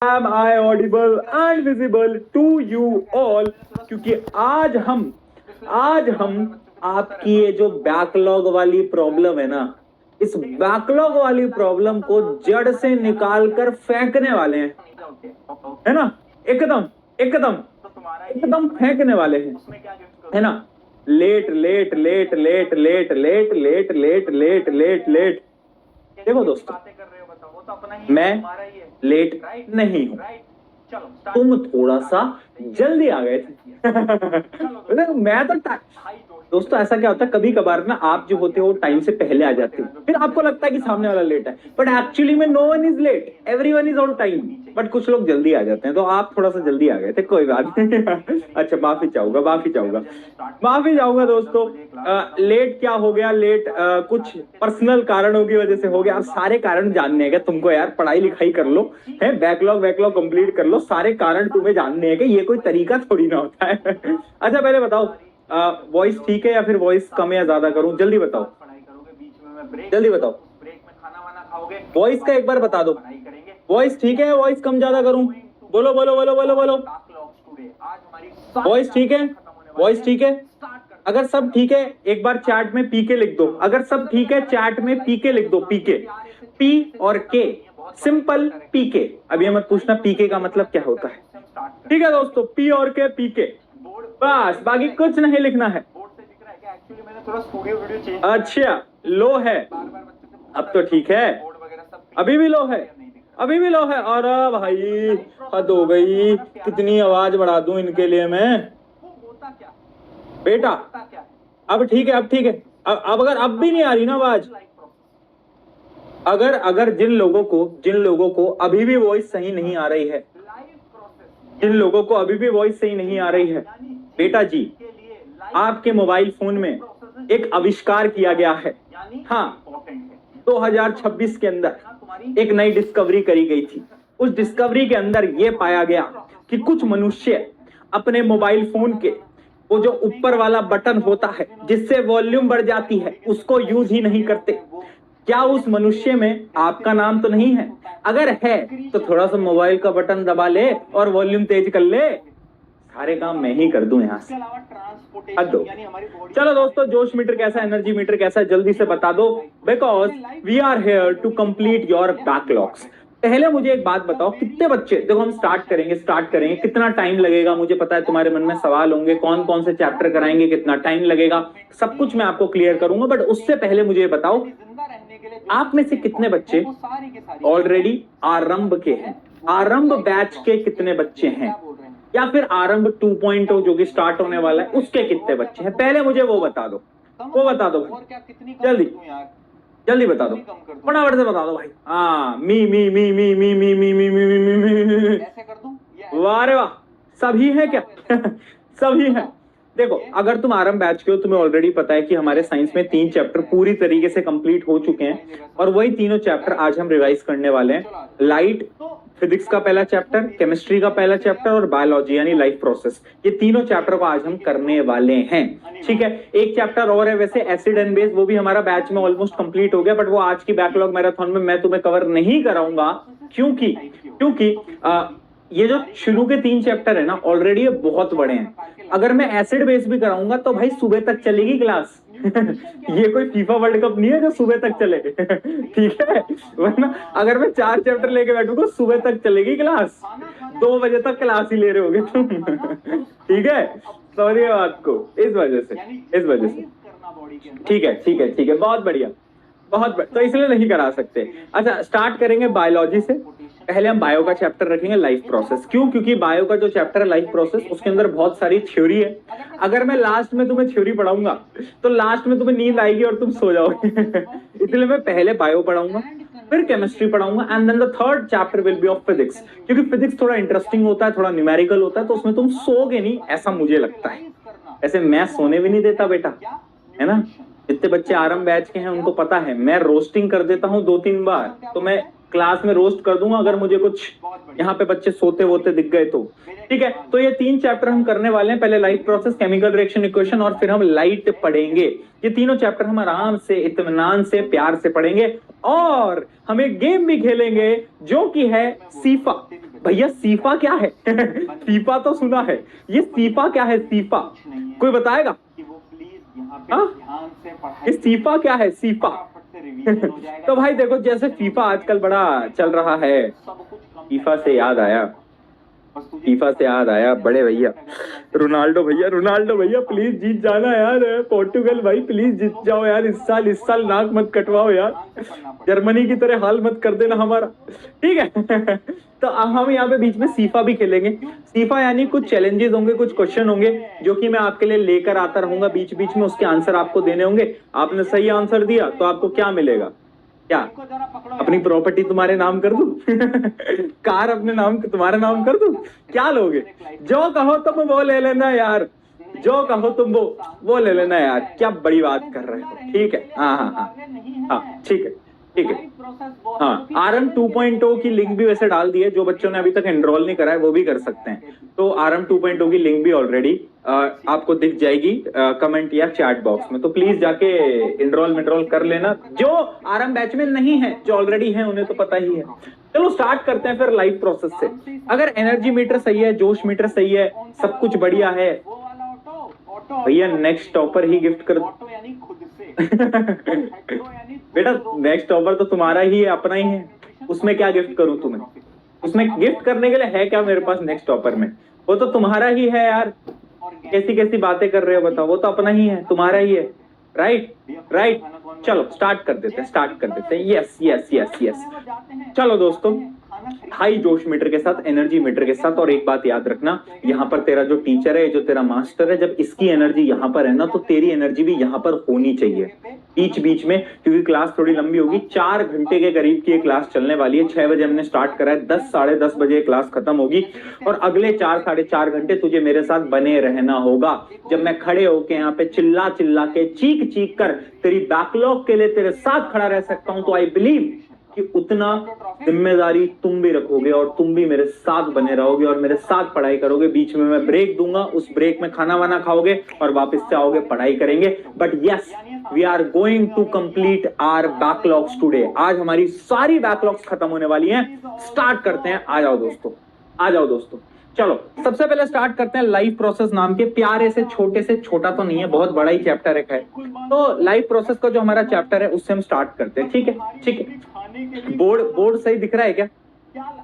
Am I audible and visible to you all? क्योंकि आज हम आपकी ये जो बैकलॉग वाली प्रॉब्लम है ना, इस बैकलॉग वाली प्रॉब्लम को जड़ से निकाल कर फेंकने वाले हैं, है ना। एकदम एकदम एकदम फेंकने वाले हैं, है ना। Late late late late late late late late late late late. देखो दोस्तों, मैं लेट नहीं हूं, तुम थोड़ा सा जल्दी आ गए थे। मैं तो दोस्तों ऐसा क्या होता है, कभी कभार ना आप जो होते हो टाइम से पहले आ जाते हो, फिर आपको लगता है कि सामने वाला लेट है, बट एक्चुअली में no one is late, everyone is on time, but कुछ लोग जल्दी आ जाते हैं, तो आप थोड़ा सा जल्दी आ गए थे, कोई बात नहीं। अच्छा, माफी चाहूंगा दोस्तों। लेट क्या हो गया, लेट कुछ पर्सनल कारणों की वजह से हो गया। अब सारे कारण जानने हैं क्या तुमको यार, पढ़ाई लिखाई कर लो, है बैकलॉग कंप्लीट कर लो, सारे कारण तुम्हें जानने हैं कि ये कोई तरीका थोड़ी ना होता है। अच्छा पहले बताओ, वॉइस ठीक है या फिर वॉइस कम या ज्यादा करूं, जल्दी बताओ, जल्दी बताओ। वॉइस का एक बार बता दो, वॉइस ठीक है, वॉइस कम ज्यादा करूं, बोलो बोलो बोलो बोलो बोलो। वॉइस ठीक है, वॉइस ठीक है। अगर सब ठीक है एक बार चैट में पीके लिख दो, अगर सब ठीक है चैट में पीके लिख दो, पीके, पी और के, सिंपल पीके। अब ये मत पूछना पीके का मतलब क्या होता है, ठीक है दोस्तों, पी और के पीके, बस, बाकी कुछ नहीं लिखना है। अच्छा, लो है, अब तो ठीक है, अभी भी लो है, अभी भी लो है। और भाई हद हो गई, कितनी आवाज बढ़ा दूं इनके लिए मैं, बेटा। अब ठीक है, अब ठीक है। अब अगर अब भी नहीं आ रही ना आवाज, अगर जिन लोगों को अभी भी वॉइस सही नहीं आ रही है, जिन लोगों को अभी भी वॉइस सही नहीं आ रही है, बेटा जी, आपके मोबाइल फोन में एक आविष्कार किया गया है। हाँ, 2026 के अंदर एक नई डिस्कवरी करी गई थी। उस डिस्कवरी के अंदर यह पाया गया कि कुछ मनुष्य अपने मोबाइल फोन के वो जो ऊपर वाला बटन होता है जिससे वॉल्यूम बढ़ जाती है, उसको यूज ही नहीं करते। क्या उस मनुष्य में आपका नाम तो नहीं है? अगर है तो थोड़ा सा मोबाइल का बटन दबा ले और वॉल्यूम तेज कर ले, सारे काम मैं ही कर दूं यहां से। दो चलो दोस्तों, जोश मीटर कैसा, एनर्जी मीटर कैसा, जल्दी से बता दो, because we are here to complete your backlogs. पहले मुझे एक बात बताओ, कितने बच्चे, देखो हम स्टार्ट करेंगे, कितना टाइम लगेगा, मुझे पता है तुम्हारे मन में सवाल होंगे, कौन कौन से चैप्टर कराएंगे, कितना टाइम लगेगा, सब कुछ मैं आपको क्लियर करूंगा। बट उससे पहले मुझे बताओ, आप में से कितने बच्चे ऑलरेडी आरंभ के हैं, आरंभ बैच के कितने बच्चे हैं, या फिर आरंभ 2.0 जो कि स्टार्ट होने वाला है उसके कितने बच्चे हैं? पहले मुझे वो बता दो, जल्दी जल्दी बता दो, फटाफट से बता दो भाई। हाँ, मी मी मी मी मी मी मी मी मी मी मी मी, ऐसे कर दूं? वाह रे वाह, सभी है क्या? सभी है। देखो, अगर तुम आरंभ बैच के हो, तुम्हें ऑलरेडी पता है कि हमारे साइंस में 3 चैप्टर पूरी तरीके से कंप्लीट हो चुके हैं, और वही तीनों चैप्टर आज हम रिवाइज करने वाले हैं। लाइट फिजिक्स का पहला चैप्टर, केमिस्ट्री का पहला चैप्टर और बायोलॉजी यानी लाइफ प्रोसेस, ये तीनों चैप्टर को आज हम करने वाले हैं। ठीक है, एक चैप्टर और है वैसे, एसिड एंड बेस, वो भी हमारा बैच में ऑलमोस्ट कंप्लीट हो गया, बट वो आज की बैकलॉग मैराथन में मैं तुम्हें कवर नहीं कराऊंगा, क्योंकि ये जो शुरू के 3 चैप्टर है ना, ऑलरेडी ये बहुत बड़े हैं। अगर मैं एसिड बेस भी कराऊंगा तो भाई सुबह तक चलेगी क्लास। ये कोई फीफा वर्ल्ड कप नहीं है जो सुबह तक चले। ठीक है, वरना अगर मैं 4 चैप्टर लेके बैठूंगा सुबह तक चलेगी क्लास, 2 बजे तक क्लास ही ले रहे होगे तुम। ठीक है, समझिए बात को, इस वजह से। ठीक है, बहुत बढ़िया, तो इसलिए नहीं करा सकते। अच्छा, स्टार्ट करेंगे बायोलॉजी से। पहले हम बायो का चैप्टर रखेंगे, लाइफ प्रोसेस। क्यों? क्योंकि बायो का जो चैप्टर है लाइफ प्रोसेस, उसके अंदर बहुत सारी थ्योरी है। अगर मैं लास्ट में तुम्हें थ्योरी पढ़ाऊंगा तो लास्ट में तुम्हें नींद आएगी और तुम सो जाओगे। इसलिए मैं पहले बायो पढ़ाऊंगा, फिर केमिस्ट्री पढ़ाऊंगा, and then the third chapter will be of physics. क्योंकि फिजिक्स थोड़ा इंटरेस्टिंग होता है, थोड़ा न्यूमेरिकल होता है, तो उसमें तुम सोगे नहीं, ऐसा मुझे लगता है। ऐसे मैं सोने भी नहीं देता बेटा, है ना। जितने बच्चे आरंभ बैच के हैं उनको पता है, मैं रोस्टिंग कर देता हूँ 2-3 बार, तो मैं क्लास में रोस्ट कर दूंगा अगर मुझे कुछ यहाँ पे बच्चे सोते वोते दिख गए तो। ठीक है, तो ये 3 चैप्टर हम करने वाले हैं, पहले life process, chemical reaction equation और फिर हम लाइट पढ़ेंगे। ये तीनों चैप्टर हम आराम से, इत्मीनान से, प्यार से पढ़ेंगे और हम एक गेम भी खेलेंगे जो कि है सीफा। भैया सीफा क्या है? सीफा तो सुना है, ये सीफा क्या है? सीफा कोई बताएगा? ये सीफा क्या है? सीफा तो भाई देखो, जैसे फीफा आजकल बड़ा चल रहा है, फीफा से याद आया बड़े भैया रोनाल्डो भैया प्लीज जीत जाना यार, पोर्टुगल भाई प्लीज जीत जाओ यार, इस साल नाक मत कटवाओ यार, जर्मनी की तरह हाल मत कर देना हमारा, ठीक है। तो हम यहाँ पे बीच में सीफा भी खेलेंगे। सीफा यानी कुछ चैलेंजेस होंगे, कुछ क्वेश्चन होंगे जो कि मैं आपके लिए लेकर आता रहूंगा बीच बीच में, उसके आंसर आपको देने होंगे। आपने सही आंसर दिया तो आपको क्या मिलेगा? क्या अपनी प्रॉपर्टी तुम्हारे नाम कर दूं? कार अपने नाम तुम्हारे नाम कर दूं? क्या लोगे? जो कहो तुम वो ले लेना यार, जो कहो तुम वो ले लेना यार, क्या बड़ी बात कर रहे हो? ठीक है, हाँ ठीक है हाँ। RM 2.0 की लिंक भी वैसे डाल दी है, जो बच्चों ने अभी तक एनरोल नहीं करा है वो भी कर सकते हैं। तो RM 2.0 की लिंक भी ऑलरेडी आपको दिख जाएगी कमेंट या चैट बॉक्स में, तो प्लीज जाके एनरोल कर लेना। जो RM बैच में नहीं है, जो ऑलरेडी है उन्हें तो पता ही है। चलो स्टार्ट करते हैं फिर लाइव प्रोसेस से। अगर एनर्जी मीटर सही है, जोश मीटर सही है, सब कुछ बढ़िया है, भैया नेक्स्ट टॉपर ही गिफ्ट कर बेटा नेक्स्ट टॉपर तो तुम्हारा ही है, अपना ही है, उसमें क्या गिफ्ट करूं तुम्हें? उसमें गिफ्ट करने के लिए है क्या मेरे पास नेक्स्ट टॉपर में? वो तो तुम्हारा ही है यार, कैसी बातें कर रहे हो बताओ, वो तो अपना ही है, तुम्हारा ही है, राइट। चलो स्टार्ट कर देते हैं। यस। चलो दोस्तों, हाई जोश मीटर के साथ, एनर्जी मीटर के साथ, और एक बात याद रखना, यहाँ पर तेरा जो टीचर है, जो तेरा मास्टर है, जब इसकी एनर्जी यहाँ पर है ना, तो तेरी एनर्जी भी यहाँ पर होनी चाहिए बीच में, क्योंकि क्लास थोड़ी लंबी होगी। 4 घंटे के करीब की क्लास चलने वाली है। 6 बजे हमने स्टार्ट करा है, 10 साढ़े 10 बजे क्लास खत्म होगी, और अगले 4 साढ़े 4 घंटे तुझे मेरे साथ बने रहना होगा। जब मैं खड़े होके यहाँ पे चिल्ला के चीख कर तेरी बैकलॉग के लिए तेरे साथ खड़ा रह सकता हूं, तो आई बिलीव कि उतना जिम्मेदारी तुम भी रखोगे और तुम भी मेरे साथ बने रहोगे और मेरे साथ पढ़ाई करोगे। बीच में मैं ब्रेक दूंगा, उस ब्रेक में खाना वाना खाओगे और वापस से आओगे, पढ़ाई करेंगे। But yes, we are going to complete our backlogs today. आज हमारी सारी बैकलॉग्स खत्म होने वाली हैं। स्टार्ट करते हैं, आ जाओ दोस्तों। चलो सबसे पहले स्टार्ट करते हैं लाइफ प्रोसेस नाम के प्यारे से, छोटे से, छोटा तो नहीं है, बहुत बड़ा ही चैप्टर है। तो लाइफ प्रोसेस का जो हमारा चैप्टर है उससे हम स्टार्ट करते हैं, ठीक है। बोर्ड सही दिख रहा है क्या?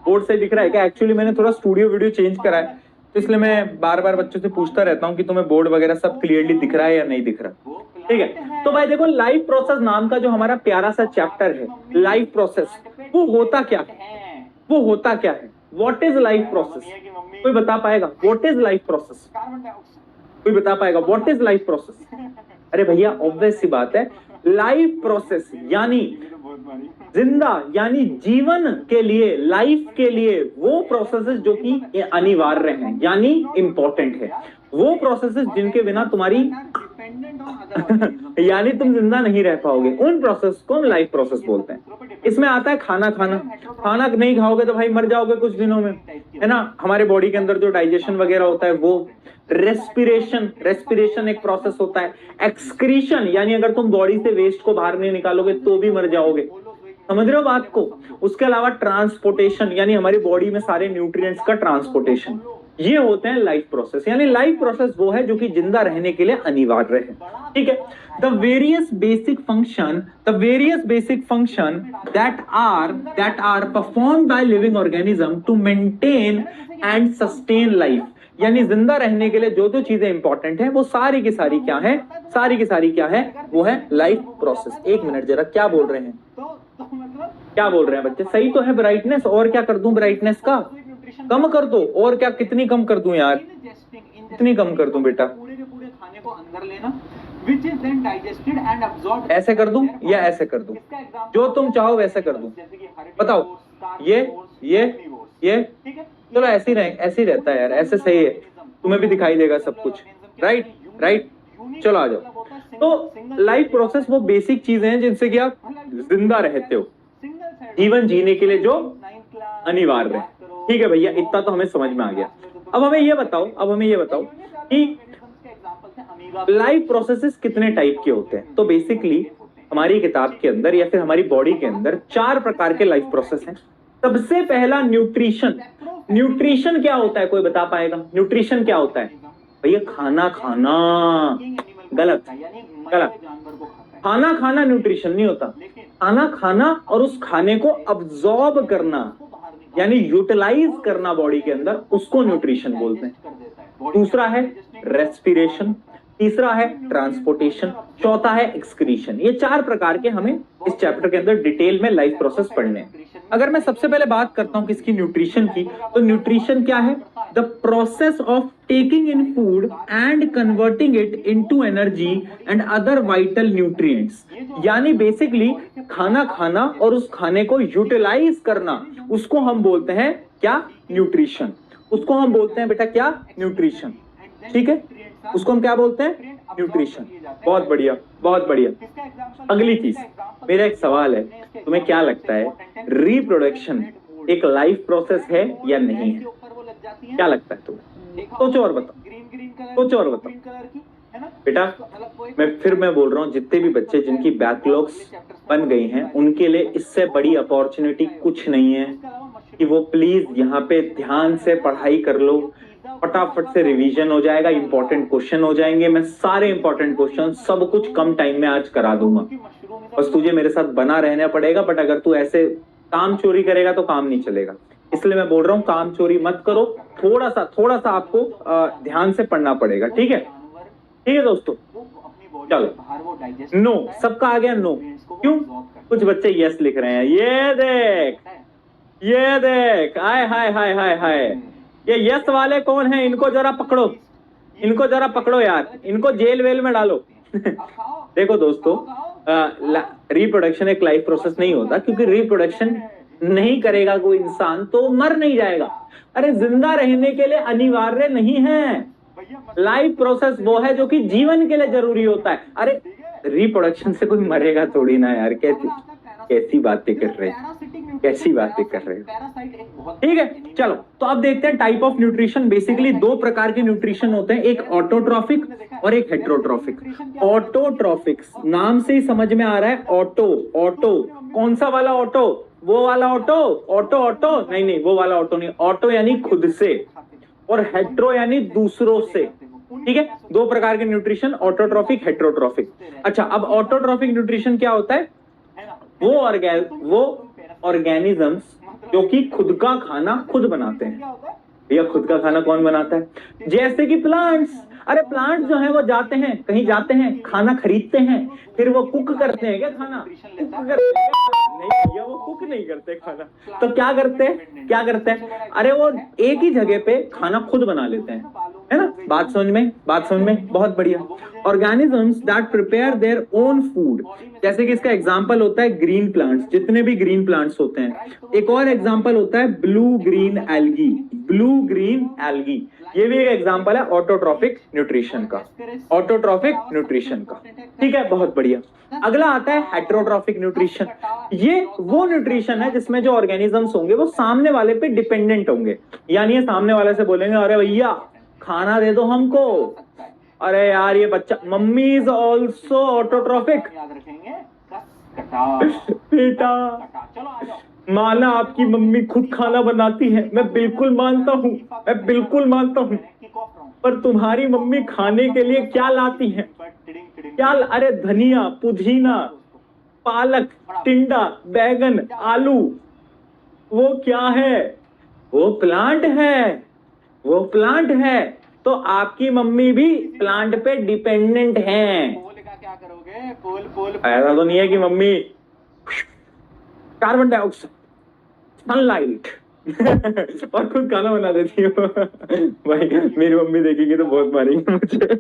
बोर्ड सही दिख रहा है क्या? एक्चुअली मैंने थोड़ा स्टूडियो वीडियो चेंज करा है, तो इसलिए मैं बार बार बच्चों से पूछता रहता हूँ कि तुम्हें बोर्ड वगैरह सब क्लियरली दिख रहा है या नहीं दिख रहा, ठीक है। तो भाई देखो, लाइफ प्रोसेस नाम का जो हमारा प्यारा सा चैप्टर है, लाइफ प्रोसेस, वो होता क्या है? What is life process? कोई बता पाएगा व्हाट इज लाइफ प्रोसेस? कोई बता पाएगा व्हाट इज लाइफ प्रोसेस? अरे भैया ऑब्वियस सी बात है, लाइफ प्रोसेस यानी जिंदा, यानी जीवन के लिए, लाइफ के लिए वो प्रोसेसेस जो कि अनिवार्य हैं, यानी इंपॉर्टेंट है, वो प्रोसेसेस जिनके बिना तुम्हारी यानी तुम जिंदा नहीं रह पाओगे, उन प्रोसेस को हम लाइफ प्रोसेस बोलते हैं। इसमें आता है खाना नहीं खाओगे तो भाई मर जाओगे कुछ दिनों में, है ना। हमारे बॉडी के अंदर जो डाइजेशन वगैरह होता है वो, रेस्पिरेशन एक प्रोसेस होता है, एक्सक्रीशन यानी अगर तुम बॉडी से वेस्ट को बाहर नहीं निकालोगे तो भी मर जाओगे, समझ रहे हो बात को। उसके अलावा ट्रांसपोर्टेशन यानी हमारी बॉडी में सारे न्यूट्रिएंट्स का ट्रांसपोर्टेशन, ये होते हैं लाइफ प्रोसेस। यानी लाइफ प्रोसेस वो है जो कि जिंदा रहने के लिए अनिवार्य है, ठीक है। The various basic function that are performed by living organism to maintain and sustain life, यानी जिंदा रहने के लिए जो जो चीजें इंपॉर्टेंट है वो सारी की सारी क्या है, वो है लाइफ प्रोसेस। एक मिनट जरा, क्या बोल रहे हैं बच्चे? सही तो है ब्राइटनेस, और क्या कर दूं ब्राइटनेस का? कम कर दो, और क्या, कितनी कम कर दूं यार, कितनी कम कर दूं बेटा? खाने को अंदर लेना, which is then digested and absorbed। ऐसे कर दूं या ऐसे कर दूं? जो तुम चाहो वैसे कर दूं, बताओ। ये चलो ऐसे ही रहता है यार, ऐसे सही है, तुम्हें भी दिखाई देगा सब कुछ, राइट। चलो आ जाओ। तो लाइफ प्रोसेस वो बेसिक चीजें हैं जिनसे कि आप जिंदा रहते हो, जीवन जीने के लिए जो अनिवार्य है। ठीक है भैया, इतना तो हमें समझ में आ गया। अब हमें ये बताओ कि लाइफ प्रोसेसेस कितने टाइप के होते हैं। तो बेसिकली हमारी किताब के अंदर या फिर हमारी बॉडी के अंदर 4 प्रकार के लाइफ प्रोसेस हैं। सबसे पहला न्यूट्रिशन। न्यूट्रिशन क्या होता है, कोई बता पाएगा? न्यूट्रिशन क्या होता है भैया? खाना खाना। गलत, खाना खाना न्यूट्रिशन नहीं होता। खाना खाना और उस खाने को अब्सॉर्ब करना यानी यूटिलाइज करना बॉडी के अंदर, उसको न्यूट्रिशन बोलते हैं। दूसरा है रेस्पिरेशन, तीसरा है ट्रांसपोर्टेशन, चौथा है एक्सक्रीशन। ये 4 प्रकार के हमें इस चैप्टर के अंदर डिटेल में लाइफ प्रोसेस पढ़ने हैं। अगर मैं सबसे पहले बात करता हूं किसकी, न्यूट्रिशन की, तो न्यूट्रिशन क्या है? The process of taking in food and converting it into energy and other vital nutrients. यानी बेसिकली खाना खाना और उस खाने को यूटिलाइज करना, उसको हम बोलते हैं क्या? न्यूट्रिशन। उसको हम बोलते हैं बेटा क्या? न्यूट्रिशन। ठीक है, उसको हम क्या बोलते हैं? न्यूट्रिशन। बहुत बढ़िया, बहुत बढ़िया। अगली चीज, मेरा एक सवाल है, तुम्हें क्या लगता है रिप्रोडक्शन एक लाइफ प्रोसेस है या नहीं है? क्या लगता है तुम्हें? सोचो और बताओ, सोचो और बताओ बेटा। मैं बोल रहा हूँ, जितने भी बच्चे जिनकी बैकलॉग्स बन गई हैं उनके लिए इससे बड़ी अपॉर्चुनिटी कुछ नहीं है कि वो प्लीज यहाँ पे ध्यान से पढ़ाई कर लो, फटाफट से रिवीजन हो जाएगा, इंपॉर्टेंट क्वेश्चन हो जाएंगे। मैं सारे इंपॉर्टेंट क्वेश्चन सब कुछ कम टाइम में आज करा दूंगा, बस तुझे मेरे साथ बना रहना पड़ेगा। बट अगर तू ऐसे काम चोरी करेगा तो काम नहीं चलेगा, इसलिए मैं बोल रहा हूँ काम चोरी मत करो, थोड़ा सा आपको ध्यान से पढ़ना पड़ेगा। ठीक है, ठीक है दोस्तों, चलो। नो, सबका आ गया नो। क्यों? कुछ बच्चे यस लिख रहे हैं। ये देख, ये देख, हाय हाय हाय हाय हाय, ये यस वाले कौन है? इनको जरा पकड़ो, इनको जरा पकड़ो यार, इनको जेल वेल में डालो। देखो दोस्तों, रिप्रोडक्शन एक लाइफ प्रोसेस नहीं होता, क्योंकि रिप्रोडक्शन नहीं करेगा कोई इंसान तो मर नहीं जाएगा। अरे जिंदा रहने के लिए अनिवार्य नहीं है। लाइफ प्रोसेस वो है जो कि जीवन के लिए जरूरी होता है। अरे रिप्रोडक्शन से कोई मरेगा थोड़ी ना यार, कैसी बातें कर रहे हैं, कैसी बातें कर रहे हैं। ठीक है, चलो तो अब देखते हैं टाइप ऑफ न्यूट्रिशन। बेसिकली 2 प्रकार के न्यूट्रिशन होते हैं, एक ऑटोट्रॉफिक और एक हेट्रोट्रॉफिक। ऑटोट्रॉफिक नाम से ही समझ में आ रहा है, ऑटो। ऑटो कौन सा वाला ऑटो? वो वाला ऑटो, ऑटो ऑटो नहीं, वो वाला ऑटो नहीं। ऑटो यानी खुद से, और हेट्रो यानी दूसरों से। ठीक है, 2 प्रकार के न्यूट्रिशन, ऑटोट्रॉफिक, हेट्रोट्रॉफिक। अच्छा, अब ऑटोट्रॉफिक न्यूट्रिशन क्या होता है? वो ऑर्गेनिजम्स जो कि खुद का खाना खुद बनाते हैं। भैया खुद का खाना कौन बनाता है? जैसे कि प्लांट्स। अरे प्लांट्स जो है वो जाते हैं, कहीं जाते हैं, खाना खरीदते हैं, फिर वो कुक करते हैं क्या खाना? कुक करते हैं? नहीं भैया, वो कुक नहीं करते खाना। तो क्या करते हैं? क्या करते हैं? अरे वो एक ही जगह पे खाना खुद बना लेते हैं, है ना? बात समझ में, बात समझ में, बहुत बढ़िया। Organisms that prepare their own food, जैसे कि इसका एग्जांपल होता है ग्रीन प्लांट्स, जितने भी ग्रीन प्लांट्स होते हैं। एक और एग्जांपल होता है blue green algae. Blue green algae, ये भी एक एग्जांपल है ऑटोट्रॉफिक न्यूट्रिशन का, ऑटोट्रॉफिक न्यूट्रिशन का। ठीक है, बहुत बढ़िया। अगला आता है हेट्रोट्रॉफिक न्यूट्रिशन। ये वो न्यूट्रिशन है जिसमें जो ऑर्गेनिजम्स होंगे वो सामने वाले पे डिपेंडेंट होंगे, यानी ये सामने वाले से बोलेंगे अरे भैया खाना दे दो हमको। अरे यार ये बच्चा, मम्मी इज ऑल्सो ऑटोट्रॉफिक। बेटा माना आपकी मम्मी खुद खाना बनाती है, मैं बिल्कुल मानता हूँ, मैं बिल्कुल मानता हूँ, पर तुम्हारी मम्मी खाने के लिए क्या लाती है? क्या? अरे धनिया, पुदीना, पालक, टिंडा, बैगन, आलू, वो क्या है? वो प्लांट है, वो प्लांट है। तो आपकी मम्मी भी प्लांट पे डिपेंडेंट हैं। क्या करोगे? ऐसा तो नहीं है कि मम्मी कार्बन डाइऑक्साइड, सनलाइट और खुद खाना बना देती हो। भाई मेरी मम्मी देखेगी तो बहुत मारेगी मुझे,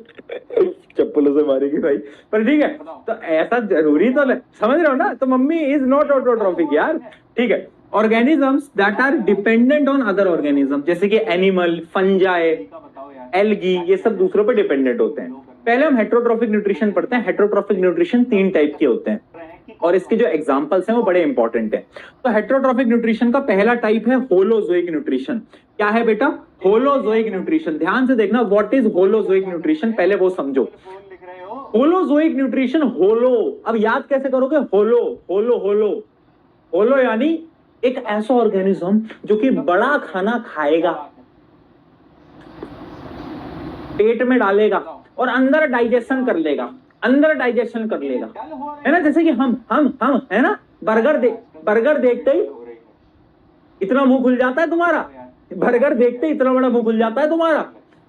चप्पलों से मारेगी भाई। पर ठीक है, तो ऐसा जरूरी तो समझ रहे हो ना? तो मम्मी इज नॉट ऑटोट्रॉफिक यार। ठीक है, organisms that are dependent on other organism, जैसे कि एनिमल, फंजाई, एल्गी, ये सब दूसरों पर डिपेंडेंट होते हैं। पहले हम हेट्रोट्रॉफिक न्यूट्रिशन पढ़ते हैं। हेट्रोट्रॉफिक न्यूट्रिशन 3 टाइप के होते हैं। और इसके जो एग्जांपल्स हैं वो बड़े इंपॉर्टेंट हैं। तो हेटेरोट्रॉफिक न्यूट्रिशन का पहला टाइप है होलोजोइक न्यूट्रिशन। क्या है बेटा? Holozoic nutrition. ध्यान से देखना, व्हाट इज होलोजोइक न्यूट्रिशन, पहले वो समझो। होलोजोइक न्यूट्रिशन, होलो, अब याद कैसे करोगे? होलो होलो होलो होलो यानी एक ऐसा ऑर्गेनिज्म जो कि बड़ा खाना खाएगा, पेट में डालेगा और अंदर डाइजेशन कर लेगा, अंदर डाइजेशन कर लेगा, है ना? जैसे कि हम है ना, बर्गर देखते ही इतना मुंह खुल जाता है तुम्हारा, बर्गर देखते ही इतना बड़ा मुंह खुल जाता है तुम्हारा,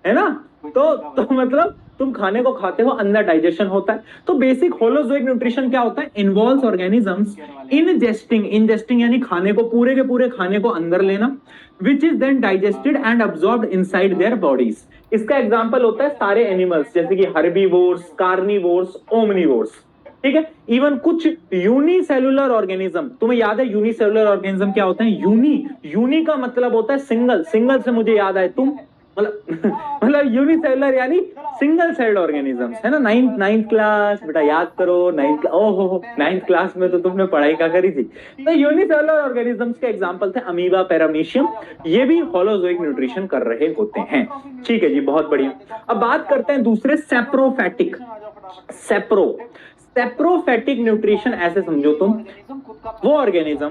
है ना? तो मतलब तुम खाने को खाते हो, अंदर डाइजेशन होता है। तो बेसिक होलोजोइक न्यूट्रिशन क्या होता है? इन्वॉल्व्स ऑर्गेनिजम्स इंजेस्टिंग यानी खाने को, पूरे के पूरे खाने को अंदर लेना, which is then digested and absorbed inside their bodies. इसका एग्जांपल होता है सारे एनिमल्स, जैसे कि हर्बीवोर्स, कार्निवोर्स, ओमनिवोर्स, ठीक है? इवन कुछ यूनिसेलुलर ऑर्गेनिज्म, तुम्हें याद है यूनिसेलुलर ऑर्गेनिज्म क्या होता है? यूनी का मतलब होता है सिंगल, सिंगल से मुझे याद आए तुम, मतलब यूनिसेलुलर यानी सिंगल सेल्ड ऑर्गेनिजम्स, है ना? नाइन्थ क्लास बेटा याद करो, नाइन्थ क्लास में तो तुमने पढ़ाई क्या करी थी। तो यूनिसेलुलर ऑर्गेनिजम्स के एग्जांपल थे अमीबा, पैरामीशियम, ये भी होलोजोइक न्यूट्रिशन कर रहे होते हैं। ठीक है जी, बहुत बढ़िया। अब बात करते हैं दूसरे, सेप्रोफैटिक। सेप्रोफैटिक न्यूट्रिशन ऐसे समझो तुम, वो ऑर्गेनिज्म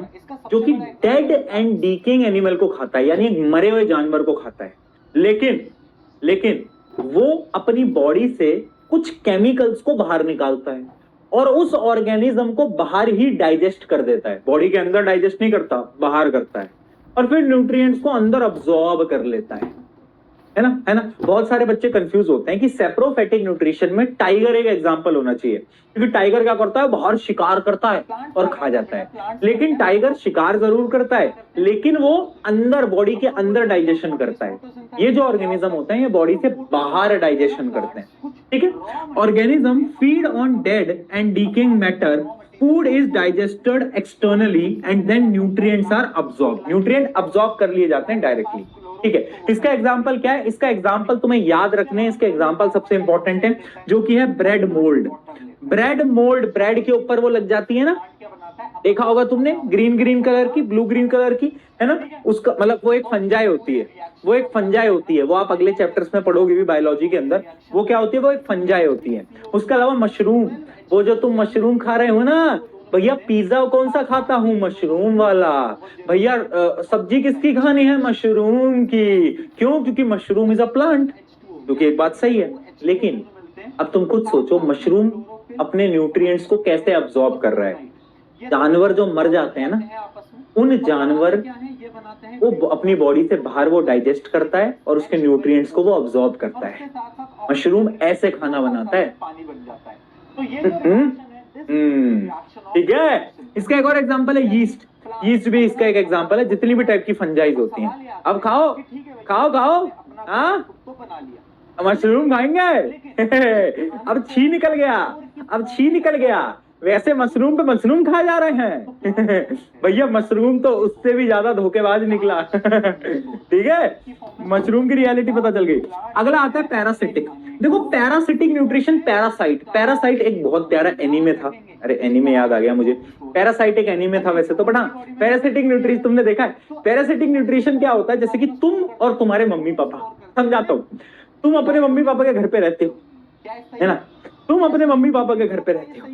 जो कि डेड एंड डीकेइंग एनिमल को खाता है, यानी मरे हुए जानवर को खाता है, लेकिन वो अपनी बॉडी से कुछ केमिकल्स को बाहर निकालता है और उस ऑर्गेनिज्म को बाहर ही डाइजेस्ट कर देता है। बॉडी के अंदर डाइजेस्ट नहीं करता, बाहर करता है, और फिर न्यूट्रिएंट्स को अंदर अब्सॉर्ब कर लेता है ना? बहुत सारे बच्चे कंफ्यूज होते हैं कि सेप्रोफैटिक न्यूट्रिशन में टाइगर एक एग्जांपल होना चाहिए, क्योंकि टाइगर क्या करता है? बाहर शिकार करता है और खा जाता है। लेकिन टाइगर शिकार जरूर करता है, लेकिन वो अंदर, बॉडी के अंदर डाइजेशन करता है। ये जो ऑर्गेनिज्म होते हैं ये बॉडी से बाहर डाइजेशन करते हैं, ठीक है? Organism feed on dead and decaying matter, food is digested externally and then nutrients are absorb, nutrient absorb कर लिए जाते हैं डायरेक्टली, ठीक है? इसका एग्जांपल क्या है? इसका एग्जांपल तुम्हें याद रखने हैं, इसके एग्जांपल सबसे इंपॉर्टेंट है, जो कि है ब्रेड मोल्ड। ब्रेड के ऊपर वो लग जाती है ना, देखा होगा तुमने, ग्रीन कलर की, ब्लू ग्रीन कलर की, है ना? उसका मतलब वो एक फंजाई होती है, वो आप अगले चैप्टर्स में पढ़ोगे भी बायोलॉजी के अंदर। वो क्या होती है? वो एक फंजाई होती है। उसके अलावा मशरूम, वो जो तुम मशरूम खा रहे हो ना भैया, पिज्जा कौन सा खाता हूँ? मशरूम वाला। भैया सब्जी किसकी खानी है? मशरूम की। क्यों? क्योंकि मशरूम इज अ प्लांट। क्योंकि एक बात सही है, लेकिन अब तुम खुद सोचो, मशरूम अपने न्यूट्रिएंट्स को कैसे अब्सॉर्ब कर रहा है? जानवर जो मर जाते हैं ना, उन जानवर वो अपनी बॉडी से बाहर वो डाइजेस्ट करता है और उसके न्यूट्रिएंट्स को वो अब्सॉर्ब करता है। मशरूम ऐसे खाना बनाता है। ठीक है? इसका एक और एग्जांपल है यीस्ट भी इसका एक एग्जांपल है। जितनी भी टाइप की फंजाइज होती हैं, अब खाओ, हाँ मशरूम खाएंगे। अब छी निकल गया, वैसे मशरूम पे मशरूम खा जा रहे हैं। भैया मशरूम तो उससे भी ज्यादा धोखेबाज निकला। ठीक है, मशरूम की रियलिटी पता चल गई। अगला आता है पैरासिटिक। देखो पैरासिटिक न्यूट्रिशन, पैरासाइट एक बहुत प्यारा एनीमे था। अरे एनीमे याद आ गया मुझे, पैरासाइट एक एनीमे था वैसे तो, बट हाँ पैरासिटिक न्यूट्रिशन तुमने देखा है? पैरासिटिक न्यूट्रिशन क्या होता है? जैसे कि तुम और तुम्हारे मम्मी पापा, समझाता हूँ, तुम अपने मम्मी पापा के घर पे रहते हो, है ना? तुम अपने मम्मी पापा के घर पे रहते हो,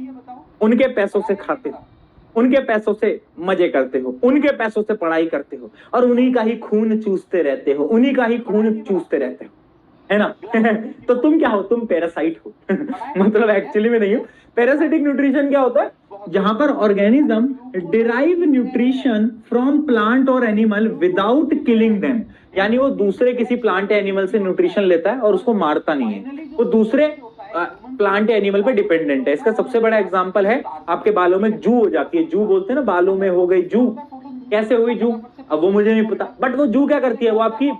उनके पैसों से खाते हो, उनके पैसों से मजे करते हो, उनके पैसों से पढ़ाई करते हो, और उन्हीं का ही खून चूसते रहते हो, है ना? तो तुम क्या हो? तुम पैरासाइट हो। मतलब एक्चुअली में नहीं हो। पैरासिटिक न्यूट्रिशन क्या होता है? जहां पर organism derive nutrition from plant और एनिमल विदाउट किलिंग देम, यानी वो दूसरे किसी प्लांट या एनिमल से न्यूट्रिशन लेता है और उसको मारता नहीं है, वो दूसरे प्लांट या एनिमल पे डिपेंडेंट है। इसका सबसे बड़ा एग्जांपल है, आपके बालों में जू हो जाती है, जू बोलते हैं ना, बालों में हो गई जू। कैसे हुई जू? अब वो मुझे नहीं पता, बट वो जू क्या करती है? वो आपकी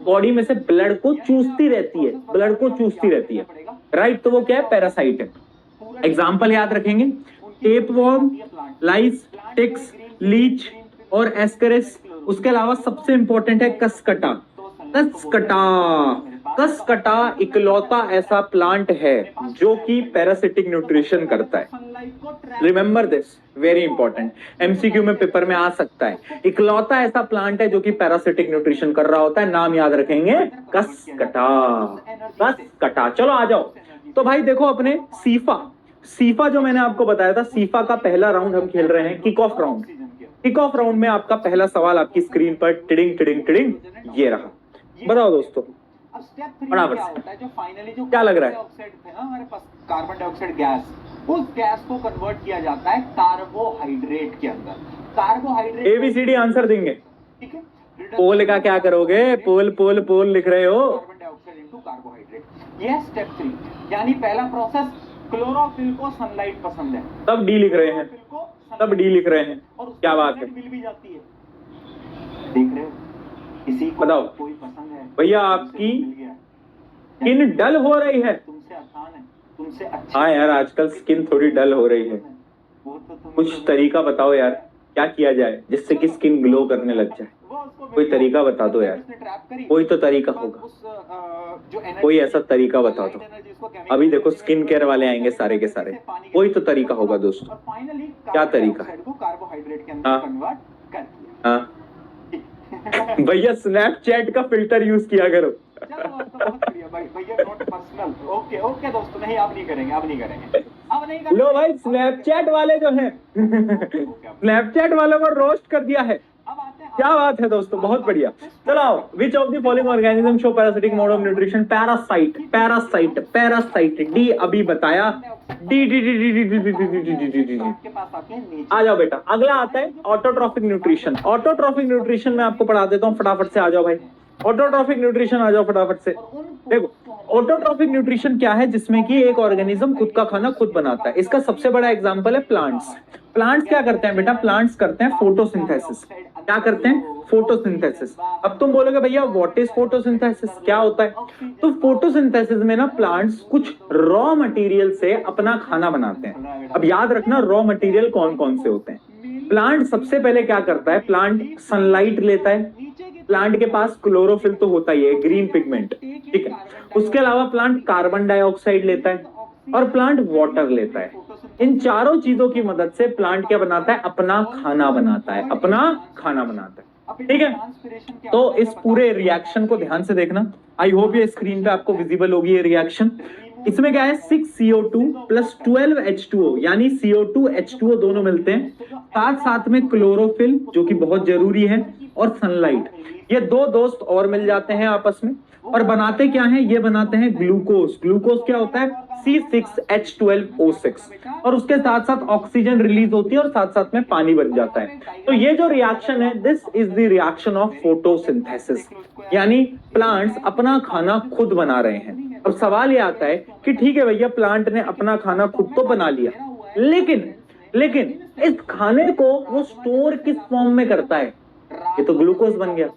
बॉडी में से ब्लड को चूसती रहती है, राइट? तो वो क्या है? पैरासाइट है। एग्जाम्पल याद रखेंगे, टेपवॉर्म, लाइस, टिक्स, लीच और एस्करिस। उसके अलावा सबसे इंपॉर्टेंट है कसकटा। कसकटा इकलौता ऐसा प्लांट है जो कि पैरासिटिक न्यूट्रिशन करता है। Remember this, very important, MCQ में पेपर में आ सकता है। इकलौता ऐसा प्लांट है जो कि पैरासिटिक न्यूट्रिशन कर रहा होता है। नाम याद रखेंगे, कसकटा। कसकटा, चलो आ जाओ। तो भाई देखो अपने सीफा जो मैंने आपको बताया था, सीफा का पहला राउंड हम खेल रहे हैं, kick off round. Kick off round में आपका पहला सवाल आपकी स्क्रीन पर टिडिंग टिडिंग टिडिंग ये रहा। बताओ दोस्तों, अब स्टेप 3 बराबर क्या से। होता है, जो फाइनली जो क्या लग रहा है? डाइऑक्साइड थे ना हमारे पास, कार्बन डाइऑक्साइड गैस, उस गैस को कन्वर्ट किया जाता है कार्बोहाइड्रेट के अंदर। कार्बोहाइड्रेट एबीसीडी आंसर देंगे। ठीक है, पोल का क्या करोगे? पोल पोल पोल लिख रहे हो। Carbon dioxide into carbohydrate. यह स्टेप 3, यानी पहला प्रोसेस, क्लोरोफिल को सनलाइट पसंद है, तब डी लिख रहे हैं, तब डी लिख रहे हैं। और उसको क्या बात है? मिल भी जाती है। देख रहे हो, किसी को बताओ। कोई पसंद है भैया तुमसे आपकी मिल गया। स्किन डल हो रही है। तुमसे आसान है, तुमसे अच्छा। हाँ यार, आजकल स्किन थोड़ी डल हो रही है। वो तो तुम कुछ तरीका बताओ यार, क्या किया जाए जिससे कि स्किन ग्लो करने लग जाए। कोई तरीका बता दो यार, कोई तो तरीका होगा, कोई ऐसा तरीका बता दो। अभी देखो स्किन केयर वाले आएंगे सारे के सारे, कोई तो तरीका होगा दोस्तों। क्या तरीका है? कार्बोहाइड्रेट के अंदर हाँ। कन्वर्ट कर दिया। हाँ भैया स्नैपचैट का फिल्टर यूज किया करो। चलो दोस्तों, बहुत बढ़िया भाई, भैया नोट पर्सनल। ओके ओके दोस्तों, नहीं अब नहीं करेंगे, अब नहीं करेंगे, अब नहीं करेंगे। लो भाई, स्नैपचैट वाले जो हैं स्नैपचैट वालों को रोस्ट कर दिया है। अब आते हैं, क्या बात है दोस्तों, बहुत बढ़िया। चलो, which of the following organism show parasitic mode of nutrition? Parasite, parasite, parasite. D अभी बताया। D D D D D D D D D D D D. आपके पास आते हैं नीचे। आ जाओ बेटा, अगला आता है ऑटोट्रॉफिक न्यूट्रिशन। ऑटोट्रॉफिक न्यूट्रिशन में आपको पढ़ा देता हूँ, फटाफट से आ जाओ भाई। ऑटोट्रॉफिक न्यूट्रिशन आ जाओ फटाफट से। देखो ऑटोट्रॉफिक न्यूट्रिशन क्या है, जिसमें कि एक ऑर्गेनिज्म खुद का खाना खुद बनाता है। इसका सबसे बड़ा एग्जांपल है प्लांट्स। प्लांट्स क्या करते हैं बेटा? प्लांट्स करते हैं फोटोसिंथेसिस। क्या करते हैं? फोटोसिंथेसिस। अब तुम बोलोगे भैया व्हाट इज फोटोसिंथेसिस, क्या होता है? तो फोटोसिंथेसिस में ना प्लांट्स कुछ रॉ मटेरियल से अपना खाना बनाते हैं। अब याद रखना रॉ मटेरियल कौन कौन से होते हैं। प्लांट सबसे पहले क्या करता है? प्लांट सनलाइट लेता है। प्लांट के पास क्लोरोफिल तो होता ही है, ग्रीन पिगमेंट, ठीक है। उसके अलावा प्लांट कार्बन डाइऑक्साइड लेता है और प्लांट वाटर लेता है। इन चारों चीजों की मदद से प्लांट क्या बनाता है? अपना खाना बनाता है, अपना खाना बनाता है, ठीक है। तो इस पूरे रिएक्शन को ध्यान से देखना। आई होप ये स्क्रीन पे आपको विजिबल होगी ये रिएक्शन। इसमें क्या है? 6CO2 प्लस 12H2O, यानी CO2 H2O दोनों मिलते हैं। साथ साथ में क्लोरोफिल जो कि बहुत जरूरी है, और सनलाइट, ये दो दोस्त और मिल जाते हैं आपस में। और बनाते क्या है? ये बनाते हैं ग्लूकोज। ग्लूकोज क्या होता है? C6H12O6। और उसके साथ साथ ऑक्सीजन रिलीज होती है और साथ साथ में पानी बन जाता है। तो ये जो रिएक्शन है, this is the reaction of photosynthesis, यानी प्लांट्स अपना खाना खुद बना रहे हैं। अब सवाल ये आता है कि ठीक है भैया, प्लांट ने अपना खाना खुद तो बना लिया, लेकिन इस खाने को वो स्टोर किस फॉर्म में करता है? ये तो ग्लूकोज बन गया।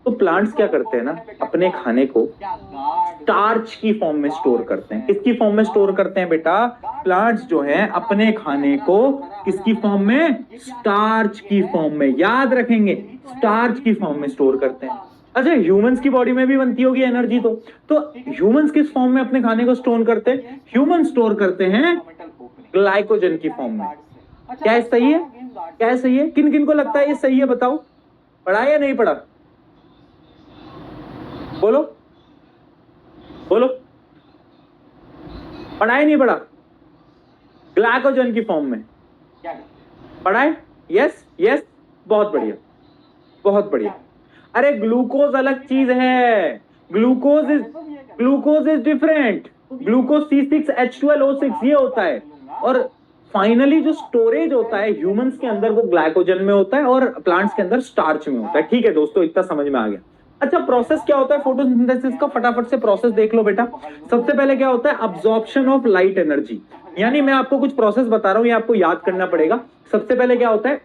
तो प्लांट्स क्या करते हैं ना, अपने खाने को स्टार्च की फॉर्म में स्टोर करते हैं। किसकी फॉर्म में स्टोर करते हैं बेटा? प्लांट्स जो हैं अपने खाने को किसकी फॉर्म में? स्टार्च की फॉर्म में। याद रखेंगे, स्टार्च की फॉर्म में स्टोर करते हैं। अच्छा, ह्यूमंस की बॉडी में भी बनती होगी एनर्जी, तो ह्यूमंस किस फॉर्म में अपने खाने को स्टोर करते हैं? ह्यूमन स्टोर करते हैं ग्लाइकोजन की फॉर्म में। क्या सही है? क्या सही है? किन किन को लगता है ये सही है? बताओ, पढ़ा या नहीं पढ़ा? बोलो बोलो, पढ़ा है नहीं पढ़ा? ग्लाइकोजन की फॉर्म में पढ़ा है? यस यस, बहुत बढ़िया, बहुत बढ़िया। अरे ग्लूकोज अलग चीज है, glucose is different. Glucose C6H12O6 ये होता है। और फाइनली जो स्टोरेज होता है ह्यूमंस के अंदर, वो ग्लाइकोजन में होता है और प्लांट्स के अंदर स्टार्च में होता है। ठीक है दोस्तों, इतना समझ में आ गया। अच्छा, प्रोसेस क्या होता है फोटोसिंथेसिस का? फटाफट से प्रोसेस देख लो बेटा। सबसे पहले क्या होता है? Absorption of light energy. यानी मैं आपको कुछ प्रोसेस बता रहा हूं, ये आपको याद करना पड़ेगा। सबसे पहले क्या होता है?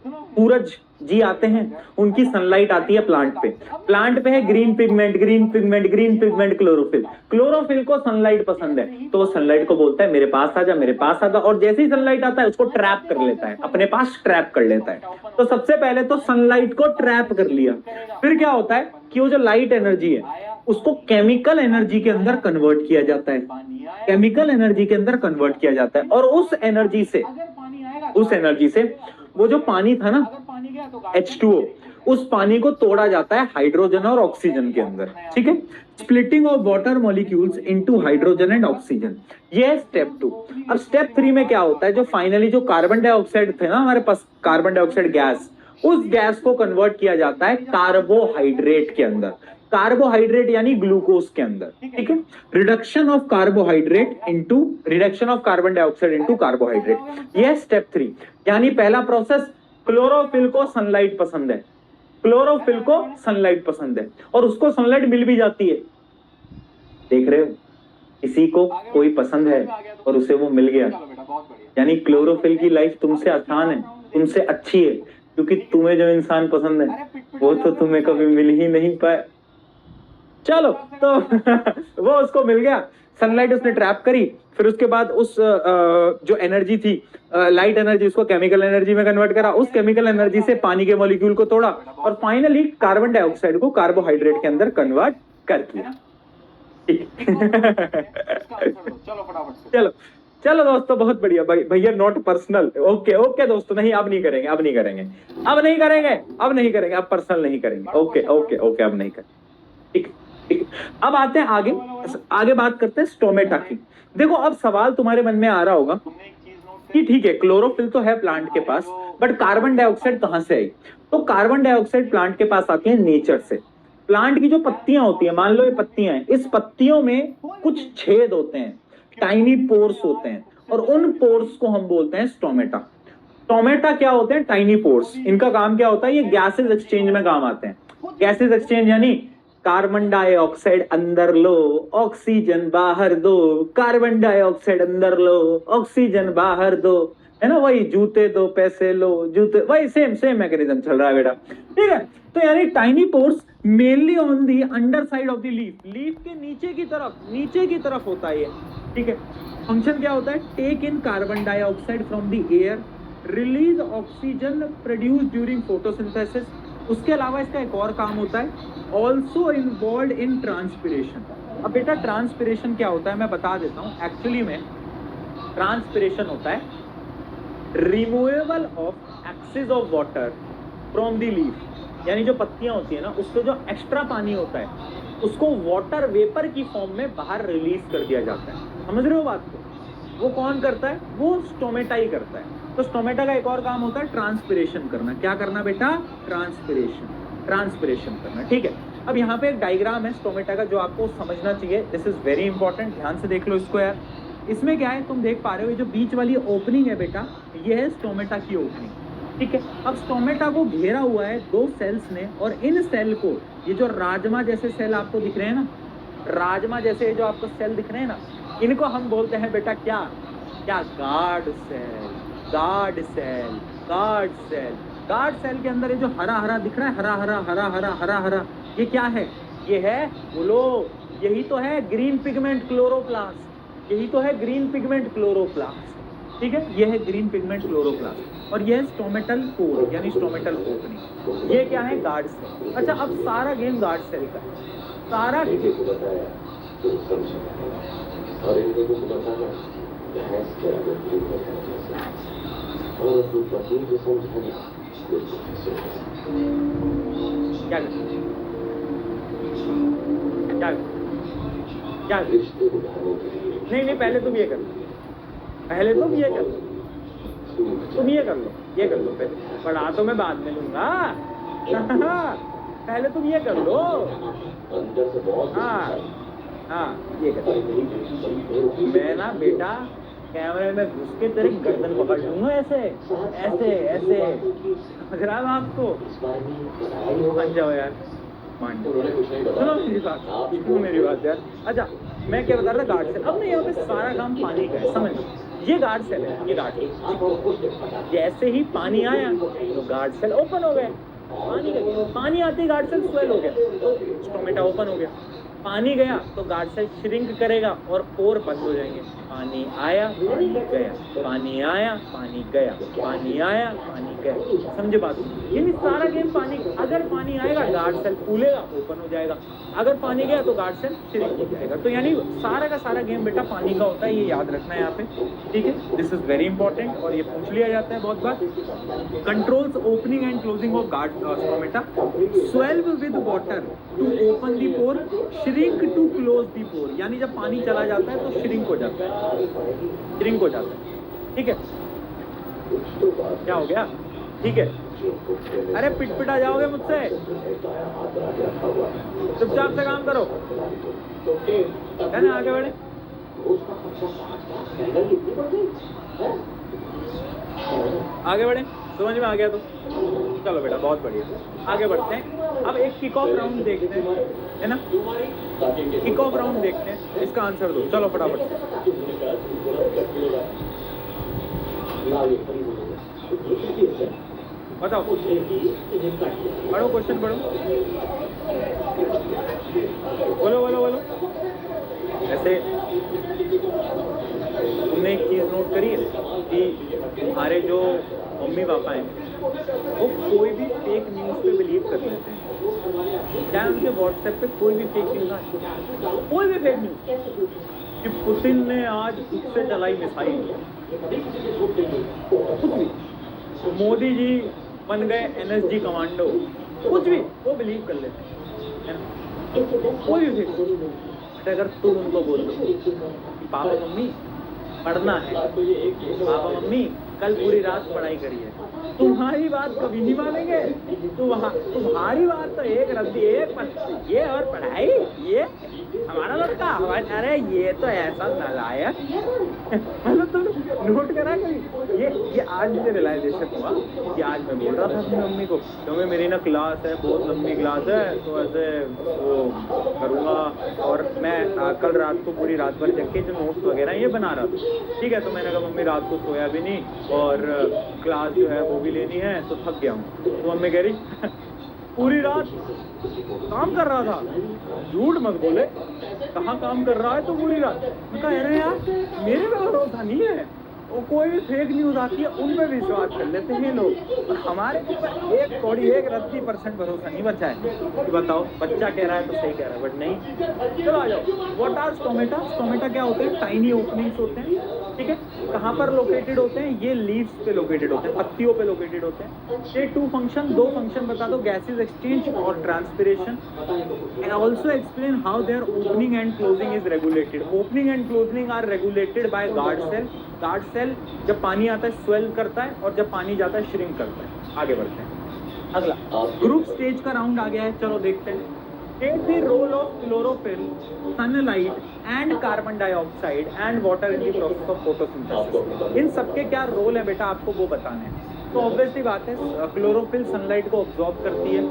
सूरज जी आते हैं, उनकी सनलाइट आती है प्लांट पे। प्लांट पे है green pigment, green pigment, green pigment, chlorophyll. Chlorophyll को सनलाइट पसंद है, तो वो सनलाइट को बोलता है मेरे पास आजा, मेरे पास आजा। और जैसे ही सनलाइट आता है उसको ट्रैप कर लेता है, अपने पास ट्रैप कर लेता है। तो सबसे पहले तो सनलाइट को ट्रैप कर लिया। फिर क्या होता है कि वो जो लाइट एनर्जी है उसको केमिकल एनर्जी के अंदर कन्वर्ट किया जाता है, पानी आएगा, केमिकल एनर्जी के अंदर कन्वर्ट किया जाता है। और उस एनर्जी से, अगर पानी आएगा, उस एनर्जी से वो जो पानी था ना अगर पानी गया तो H2O, उस पानी को तोड़ा जाता है हाइड्रोजन और ऑक्सीजन के अंदर, ठीक है। Splitting of water molecules into hydrogen and oxygen, ये है स्टेप 2। अब स्टेप 3 में क्या होता है, जो फाइनली जो कार्बन डाइऑक्साइड थे ना हमारे पास, कार्बन डाइऑक्साइड गैस, उस गैस को कन्वर्ट किया जाता है कार्बोहाइड्रेट के अंदर, कार्बोहाइड्रेट यानी ग्लूकोज के अंदर, ठीक है। Reduction of carbohydrate into, reduction of carbon dioxide into carbohydrate, यह स्टेप 3। यानी पहला प्रोसेस, क्लोरोफिल को सनलाइट पसंद है, क्लोरोफिल को सनलाइट पसंद है और उसको सनलाइट मिल भी जाती है, देख रहे हो, किसी को कोई पसंद है और उसे वो मिल गया, यानी क्लोरोफिल की लाइफ तुमसे आसान है, तुमसे अच्छी है, क्योंकि तुम्हें जो इंसान पसंद है वो तो तुम्हें कभी मिल ही नहीं पाए। चलो तो वो उसको मिल गया, सनलाइट उसने ट्रैप करी, फिर उसके बाद उस जो एनर्जी थी, लाइट एनर्जी, उसको केमिकल एनर्जी में कन्वर्ट करा, उस केमिकल एनर्जी से पानी के मॉलिक्यूल को तोड़ा और फाइनली कार्बन डाइऑक्साइड को कार्बोहाइड्रेट के अंदर कन्वर्ट कर दिया। चलो फटाफट से, चलो चलो दोस्तों, बहुत बढ़िया भैया, नॉट पर्सनल, ओके ओके दोस्तों, नहीं अब नहीं करेंगे, अब नहीं करेंगे, अब नहीं करेंगे, अब नहीं करेंगे, अब पर्सनल नहीं करेंगे, ओके ओके ओके, अब नहीं करेंगे, ठीक ठीक। अब आते हैं आगे, आगे बात करते हैं स्टोमेटा की। देखो अब सवाल तुम्हारे मन में आ रहा होगा तुमने एक चीज नोट कि ठीक है, क्लोरोफिल तो है प्लांट के पास, बट कार्बन डाइऑक्साइड कहां से आई? तो कार्बन डाइऑक्साइड प्लांट के पास आती है नेचर से। प्लांट की जो पत्तियां होती है, मान लो ये पत्तियां हैं, इस पत्तियों में कुछ छेद होते हैं, टाइनी पोर्स होते हैं, और उन पोर्स को हम बोलते हैं स्टोमेटा। स्टोमेटा क्या होते हैं? Tiny pores. इनका काम क्या होता है? ये गैसेस एक्सचेंज में काम आते हैं। गैसेस एक्सचेंज यानी कार्बन डाइऑक्साइड अंदर लो, ऑक्सीजन बाहर दो, कार्बन डाइऑक्साइड अंदर लो, ऑक्सीजन बाहर दो, है ना, वही जूते दो पैसे लो, जूते, वही सेम सेम मैकेनिज्म चल रहा है बेटा, ठीक है। तो यानी tiny pores mainly on the under side of the leaf, leaf के नीचे की तरफ होता है ये, ठीक है। फंक्शन क्या होता है? Take in carbon dioxide from the air, release oxygen produce during photosynthesis. उसके अलावा इसका एक और काम होता है, ऑल्सो इन्वॉल्व इन ट्रांसपिरेशन। अब बेटा ट्रांसपिरेशन क्या होता है मैं बता देता हूँ। एक्चुअली में ट्रांसपिरेशन होता है removable of excess of water from the leaf, यानी जो पत्तियां होती है ना, उससे जो एक्स्ट्रा पानी होता है उसको वाटर वेपर की फॉर्म में बाहर रिलीज कर दिया जाता है। समझ रहे हो बात को? वो कौन करता है? वो स्टोमेटा ही करता है। तो स्टोमेटा का एक और काम होता है ट्रांसपिरेशन करना। क्या करना बेटा? ट्रांसपिरेशन करना, ठीक है। अब यहाँ पे एक डायग्राम है स्टोमेटा का जो आपको समझना चाहिए, दिस इज वेरी इंपॉर्टेंट, ध्यान से देख लो इसको यार। इसमें क्या है, तुम देख पा रहे हो ये जो बीच वाली ओपनिंग है बेटा, ये है स्टोमेटा की ओपनिंग, ठीक है। अब स्टोमेटा को घेरा हुआ है दो सेल्स ने, और इन सेल को, ये जो राजमा जैसे सेल आपको दिख रहे हैं ना, राजमा जैसे जो आपको सेल दिख रहे हैं ना, इनको हम बोलते हैं बेटा क्या? Guard cell. गार्ड सेल के अंदर ये जो हरा हरा दिख रहा है, हरा हरा, ये क्या है? ये है, बोलो, यही तो है ग्रीन पिगमेंट क्लोरोप्लास्ट, यही तो है ग्रीन पिगमेंट क्लोरोप्लास्ट, ठीक है। ये है ग्रीन पिगमेंट क्लोरोप्लास्ट, और ये है स्टोमेटल पोर यानी स्टोमेटल ओपनिंग। ये क्या है? Guard cell. अच्छा, अब सारा गेम गार्ड सेल का है, सारा क्या नहीं, पहले तुम ये कर लो, ये कर लो पहले, पढ़ा तो मैं बाद में लूंगा। पहले तुम ये कर लो, हाँ ये कर लो। मैं ना बेटा कैमरे में घुस के तेरी गर्दन पकड़ लूंगा, ऐसे समझ रहा है आपको? मान जाओ यार, मान जाओ, सुनो मेरी बात यार। अच्छा, मैं क्या बता रहा था? Guard cell. अब ना यहाँ पे सारा काम पानी का है, समझ लो। ये गार्ड सेल है, ये गार्ड सेल, जैसे ही पानी आया तो गार्ड सेल ओपन हो गए। पानी आते ही गार्ड सेल स्वेल हो गया, तो स्टोमेटा ओपन हो गया। पानी गया तो गार्ड सेल श्रिंक करेगा और पोर बंद हो जाएंगे। पानी आया पानी गया, पानी आया पानी गया, पानी आया पानी गया। समझे बात? ये सारा गेम पानी, अगर पानी आएगा गार्ड सेल फूलेगा, ओपन हो जाएगा, अगर पानी गया तो गार्ड सेल श्रिंक हो जाएगा। तो यानी सारा का सारा गेम बेटा पानी का होता है, ये याद रखना है यहाँ पे, ठीक है। दिस इज वेरी इंपॉर्टेंट और ये पूछ लिया जाता है बहुत बार। Controls opening and closing of guard stomata, swell with water to open the pore, shrink to close the pore. यानी जब पानी चला जाता है तो श्रिंक हो जाता है, श्रिंक हो जाता है, ठीक है। क्या हो गया? ठीक है। अरे पिटपिटा जाओगे मुझसे, चुपचाप से काम करो, है ना? आगे बढ़े, आगे बढ़े, समझ में आ गया तो चलो बेटा, बहुत बढ़िया। आगे बढ़ते हैं, अब एक किक ऑफ राउंड देखते हैं, है ना? किक ऑफ राउंड देखते हैं, इसका आंसर दो, चलो फटाफट से। बताओ, पढ़ो क्वेश्चन, पढ़ो, बोलो बोलो बोलो। ऐसे तुमने एक चीज नोट करी है कि तुम्हारे जो मम्मी पापा हैं वो कोई भी फेक न्यूज पे बिलीव कर लेते हैं, चाहे उनके व्हाट्सएप पे कोई भी फेक न्यूज आए, कोई भी फेक न्यूज कि पुतिन ने आज खुद से चलाई मिसाइल, कुछ भी, मोदी जी बन गए NSG कमांडो, कुछ भी वो बिलीव कर लेते हैं, कोई भी फेक न्यूज। अगर तुम उनको बोल दो पापा मम्मी पढ़ना है, पापा मम्मी कल पूरी रात पढ़ाई करी है, तुम्हारी बात कभी नहीं मानेंगे। तुम्हारी बात तो एक रद्दी, एक ये और पढ़ाई, ये हमारा लड़का, हमारे, अरे ये तो ऐसा नालायक। मतलब तुम नोट करा कभी ये आज मुझे रियलाइजेशन हुआ कि आज मैं बोल रहा था अपनी मम्मी को, क्योंकि मेरी ना क्लास है, बहुत लंबी क्लास है, तो ऐसे वो करूँगा, और मैं कल रात को पूरी रात भर जग के जो नोट्स वगैरह ये बना रहा था, ठीक है। तो मैंने कहा मम्मी रात को सोया भी नहीं और क्लास जो है वो भी लेनी है, तो थक गया हूँ। तो मम्मी कह रही पूरी रात काम कर रहा था, झूठ मत बोले, कहाँ काम कर रहा है तो पूरी रात। मैं कहा अरे यार मेरे पे भरोसा नहीं है, वो कोई भी फेक न्यूज आती है उन पे विश्वास कर लेते हैं लोग, और हमारे ऊपर एक रत्ती % भरोसा नहीं बचा है कि बताओ बच्चा कह रहा है तो सही कह रहा है, बट नहीं। चलो आ जाओ, व्हाट आर स्टोमेटा? स्टोमेटा क्या होते हैं? टाइनी ओपनिंग्स होते हैं, ठीक है। कहाँ पर लोकेटेड होते हैं? ये लीव्स पे लोकेटेड होते हैं, पत्तियों पे लोकेटेड होते हैं। ये दो फंक्शन बता दो, गैसेज एक्सचेंज और transpiration, and also explain how their opening and closing is regulated. Opening and closing are regulated by guard cell. Guard cell जब पानी आता है स्वेल करता है, और जब पानी जाता है श्रिंक करता है। आगे बढ़ते हैं, अगला ग्रुप स्टेज का राउंड आ गया है, चलो देखते हैं। Take the role of chlorophyll, sunlight and carbon dioxide and water in the process of photosynthesis. इन सबके क्या रोल है बेटा, आपको वो बताना है। तो ऑब्वियसली बात है, क्लोरोफिल सनलाइट को ऑब्जॉर्ब करती है,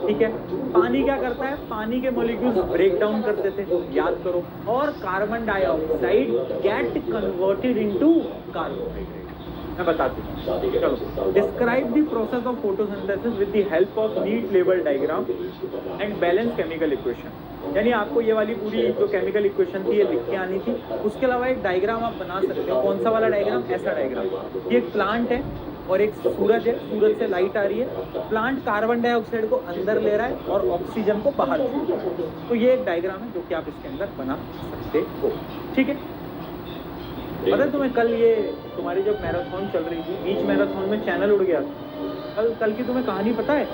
ठीक है। पानी क्या करता है? पानी के मॉलिक्यूल्स ब्रेक डाउन कर देते हैं, याद करो, और carbon dioxide get converted into carbohydrate. मैं बताती हूँ, चलो। Describe the process of photosynthesis with the help of neat label diagram and balance chemical equation. यानी आपको ये वाली पूरी जो केमिकल इक्वेशन थी ये लिख के आनी थी, उसके अलावा एक डायग्राम आप बना सकते हो। कौन सा वाला डायग्राम? ऐसा डायग्राम। ये एक प्लांट है और एक सूरज है, सूरज से लाइट आ रही है, प्लांट कार्बन डाइऑक्साइड को अंदर ले रहा है और ऑक्सीजन को बाहर छोड़ रहा है। तो ये एक डायग्राम है जो कि आप इसके अंदर बना सकते हो, ठीक है। पता है तुम्हें, कल ये तुम्हारी जब मैराथन चल रही थी, बीच मैराथन में चैनल उड़ गया था। कल की तुम्हें कहानी पता है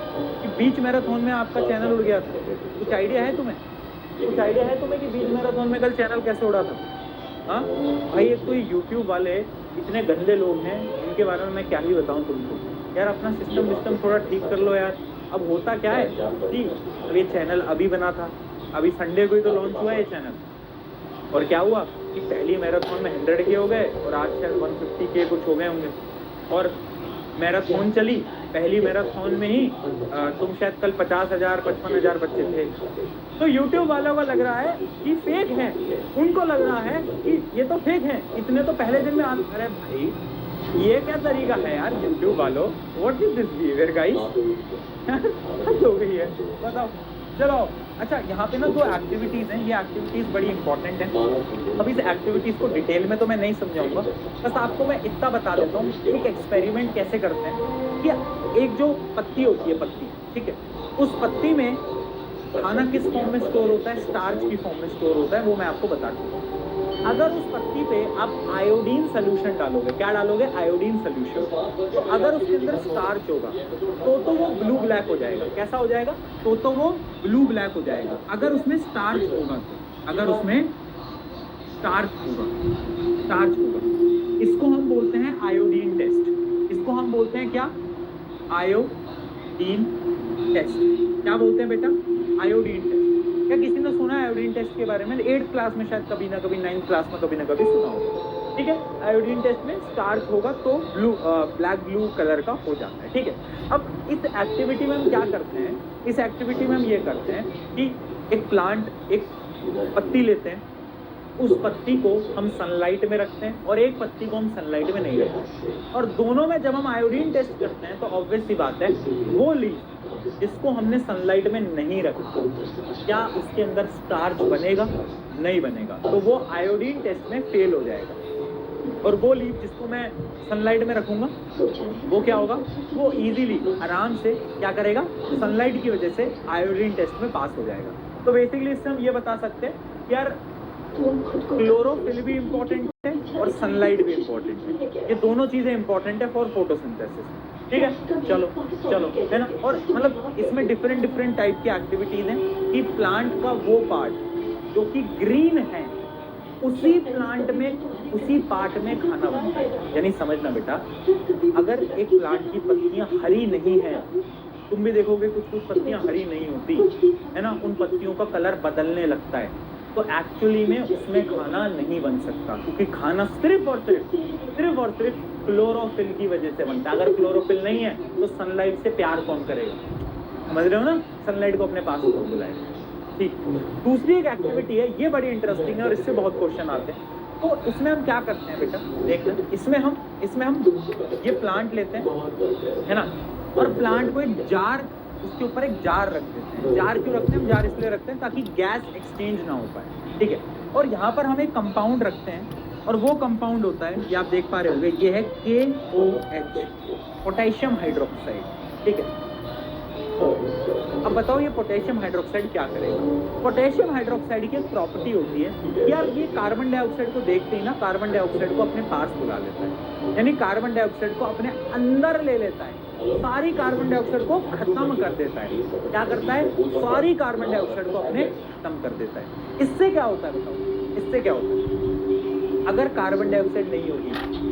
कि बीच मैराथन में आपका चैनल उड़ गया था? कुछ आइडिया है तुम्हें? कुछ आइडिया है तुम्हें कि बीच मैराथन में कल चैनल कैसे उड़ा था? हाँ भाई, एक तो यूट्यूब वाले इतने गंदे लोग हैं, इनके बारे में मैं क्या ही बताऊं तुमको। यार अपना सिस्टम थोड़ा ठीक कर लो यार। अब होता क्या है कि अब ये चैनल अभी बना था, अभी संडे को ही तो लॉन्च हुआ है ये चैनल, और क्या हुआ कि पहली मैराथन में 100 के हो गए और आज शायद 150 के कुछ हो गए होंगे। और मैराथन चली, पहली मैराथन में ही तुम शायद कल 50,000 55,000 बच्चे थे। तो यूट्यूब वालों को लग रहा है कि फेक है, उनको लग रहा है कि ये तो फेक है, इतने तो पहले दिन में अरे भाई ये क्या तरीका है यार यूट्यूब वालों, what is this behaviour guys? हद हो गई है, बताओ। चलो अच्छा, यहाँ पे ना दो एक्टिविटीज हैं, ये एक्टिविटीज बड़ी इंपॉर्टेंट हैं। अब इस एक्टिविटीज को डिटेल में तो मैं नहीं समझाऊंगा, बस आपको मैं इतना बता देता हूँ एक एक्सपेरिमेंट कैसे करते हैं कि एक जो पत्ती होती है, पत्ती, ठीक है, उस पत्ती में खाना किस फॉर्म में स्टोर होता है, स्टार्च की फॉर्म में स्टोर होता है, वो मैं आपको बता दूँ। अगर उस पत्ती पे आप आयोडीन सोल्यूशन डालोगे, क्या डालोगे, आयोडीन सोल्यूशन, तो अगर उसके अंदर स्टार्च होगा तो वो ब्लू ब्लैक हो जाएगा। कैसा हो जाएगा, तो वो ब्लू ब्लैक हो जाएगा। अगर उसमें स्टार्च होगा तो, अगर उसमें स्टार्च होगा, इसको हम बोलते हैं आयोडीन टेस्ट। इसको हम बोलते हैं क्या, आयोडीन टेस्ट। क्या बोलते हैं बेटा, आयोडीन टेस्ट। क्या किसी ने सुना है आयोडीन टेस्ट के बारे में? 8th क्लास में शायद कभी ना कभी, 9th क्लास में कभी ना कभी सुना होगा। ठीक है, आयोडीन टेस्ट में स्टार्च होगा तो ब्लैक ब्लू कलर का हो जाता है। ठीक है, अब इस एक्टिविटी में हम क्या करते हैं, इस एक्टिविटी में हम ये करते हैं कि एक प्लांट, एक पत्ती लेते हैं, उस पत्ती को हम सनलाइट में रखते हैं और एक पत्ती को हम सनलाइट में नहीं रखते, और दोनों में जब हम आयोडीन टेस्ट करते हैं तो ऑब्वियस सी बात है, वो लीफ जिसको हमने सनलाइट में नहीं रखा, क्या उसके अंदर स्टार्च बनेगा, नहीं बनेगा, तो वो आयोडीन टेस्ट में फेल हो जाएगा। और वो लीफ जिसको मैं सनलाइट में रखूंगा, वो क्या होगा, वो इजीली, आराम से क्या करेगा, सनलाइट की वजह से आयोडीन टेस्ट में पास हो जाएगा। तो बेसिकली इससे हम ये बता सकते हैं कि यार क्लोरोफिल भी इंपॉर्टेंट है और सनलाइट भी इंपॉर्टेंट है, ये दोनों चीजें इंपॉर्टेंट है फॉर फोटोसिंथेसिस। ठीक है, चलो है ना। और मतलब इसमें डिफरेंट टाइप की एक्टिविटीज हैं कि प्लांट का वो पार्ट जो कि ग्रीन है, उसी प्लांट में, उसी पार्ट में खाना बनता है। यानी समझना बेटा, अगर एक प्लांट की पत्तियां हरी नहीं है, तुम भी देखोगे कुछ पत्तियां हरी नहीं होती है ना, उन पत्तियों का कलर बदलने लगता है, तो एक्चुअली में उसमें खाना नहीं बन सकता, क्योंकि खाना सिर्फ और सिर्फ क्लोरोफिल की वजह से बनता है। अगर क्लोरोफिल नहीं है तो सनलाइट से प्यार कौन करेगा, समझ रहे हो ना, सनलाइट को अपने पास कौन बुलाएगा। ठीक, दूसरी एक एक्टिविटी है, ये बड़ी इंटरेस्टिंग है और इससे बहुत क्वेश्चन आते हैं। तो इसमें हम क्या करते हैं बेटा, देख लो, इसमें हम ये प्लांट लेते हैं, है ना, और प्लांट को एक जार, उसके ऊपर एक जार रख देते हैं। जार क्यों रखते हैं हम, जार इसलिए रखते हैं ताकि गैस एक्सचेंज ना हो पाए। ठीक है, और यहाँ पर हम एक कंपाउंड रखते हैं, और वो कंपाउंड होता है, ये आप देख पा रहे होंगे, ये है KOH, पोटेशियम हाइड्रोक्साइड। ठीक है, अब बताओ ये पोटेशियम हाइड्रोक्साइड क्या करेगा। पोटेशियम हाइड्रोक्साइड की एक प्रॉपर्टी होती है कि यार ये कार्बन डाइऑक्साइड को देखते ही ना, कार्बन डाइऑक्साइड को अपने पास बुला लेता है, यानी कार्बन डाइऑक्साइड को अपने अंदर ले लेता है, सारी कार्बन डाइऑक्साइड को खत्म कर देता है। क्या करता है, सारी कार्बन डाइऑक्साइड को अपने खत्म कर देता है। इससे क्या होता है बताओ, इससे क्या होता है, अगर कार्बन डाइऑक्साइड नहीं होगी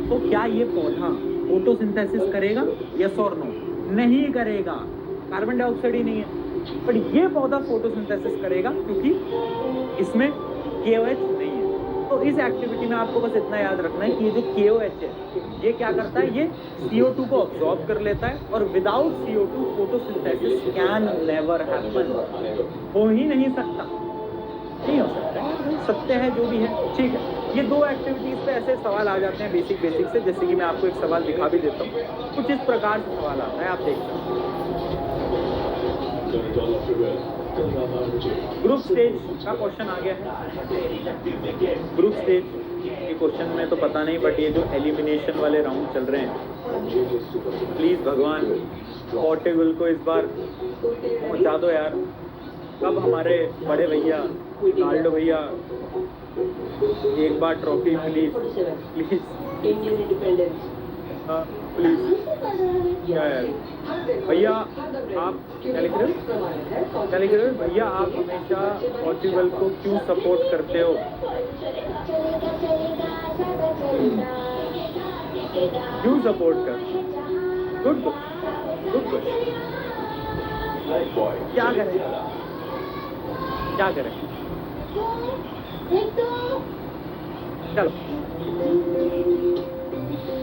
तो क्या ये पौधा फोटोसिंथेसिस करेगा, यस और नो, नहीं करेगा, कार्बन डाइऑक्साइड ही नहीं है। पर ये पौधा फोटोसिंथेसिस करेगा क्योंकि इसमें KOH नहीं है। तो इस एक्टिविटी में आपको बस इतना याद रखना है कि ये जो KOH है, ये क्या करता है, ये CO2 को अब्सॉर्ब कर लेता है, और without CO2 photosynthesis can never happen, हो ही नहीं सकता, नहीं हो सकता, सत्य है जो भी है। ठीक है, ये दो एक्टिविटीज पे ऐसे सवाल आ जाते हैं बेसिक से, जैसे कि मैं आपको एक सवाल दिखा भी देता हूँ, कुछ इस प्रकार से सवाल आता है, आप देख सकते हैं। ग्रुप स्टेज का क्वेश्चन आ गया है। ग्रुप स्टेज के क्वेश्चन में तो पता नहीं, बट ये जो एलिमिनेशन वाले राउंड चल रहे हैं, प्लीज भगवान पोर्टेबल को इस बार पहुंचा दो यार। कब हमारे बड़े भैया रोनाल्डो भैया एक बार ट्रॉफी, प्लीज प्लीज प्लीज। क्या है भैया, आप क्या लिख रहे हो भैया, आप हमेशा पोर्चुगल को क्यों सपोर्ट करते हो, क्यों सपोर्ट कर, गुड गुड, क्या करें, क्या करें, चलो,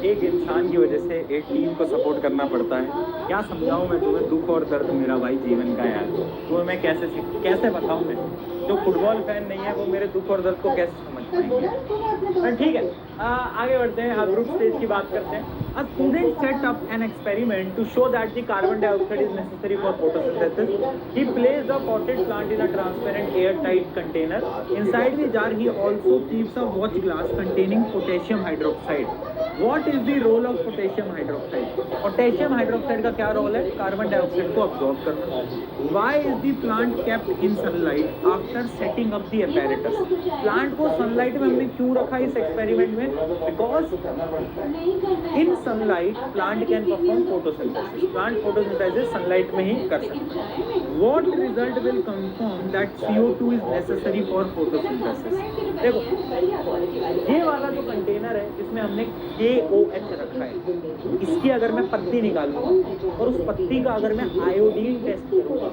एक इंसान की वजह से एक टीम को सपोर्ट करना पड़ता है। क्या समझाऊं मैं तुम्हें, दुख और दर्द मेरा भाई जीवन का यार, तुम्हें मैं कैसे बताऊं, मैं जो फुटबॉल फैन नहीं है वो मेरे दुख और दर्द को कैसे समझ पाएंगे। ठीक है, आगे बढ़ते हैं, हाँ ग्रुप स्टेज की बात करते हैं। A student set up an experiment to show that the carbon dioxide is necessary for photosynthesis. He placed a potted plant in a transparent airtight container. Inside the jar he also keeps a watch glass containing potassium hydroxide. What is the role of potassium hydroxide? Potassium hydroxide का क्या role है? Carbon dioxide को absorb करना। Why is the plant kept in sunlight after setting up the apparatus? Plant को sunlight में हमने क्यों रखा इस एक्सपेरिमेंट में? Because in sunlight plant can perform photosynthesis. Plant photosynthesis sunlight में ही कर सकता है। What result will confirm that CO2 is necessary for photosynthesis? देखो ये वाला जो कंटेनर है इसमें हमने KOH रखा है, इसकी अगर मैं पत्ती निकालूंगा और उस पत्ती का अगर मैं आयोडीन टेस्ट करूंगा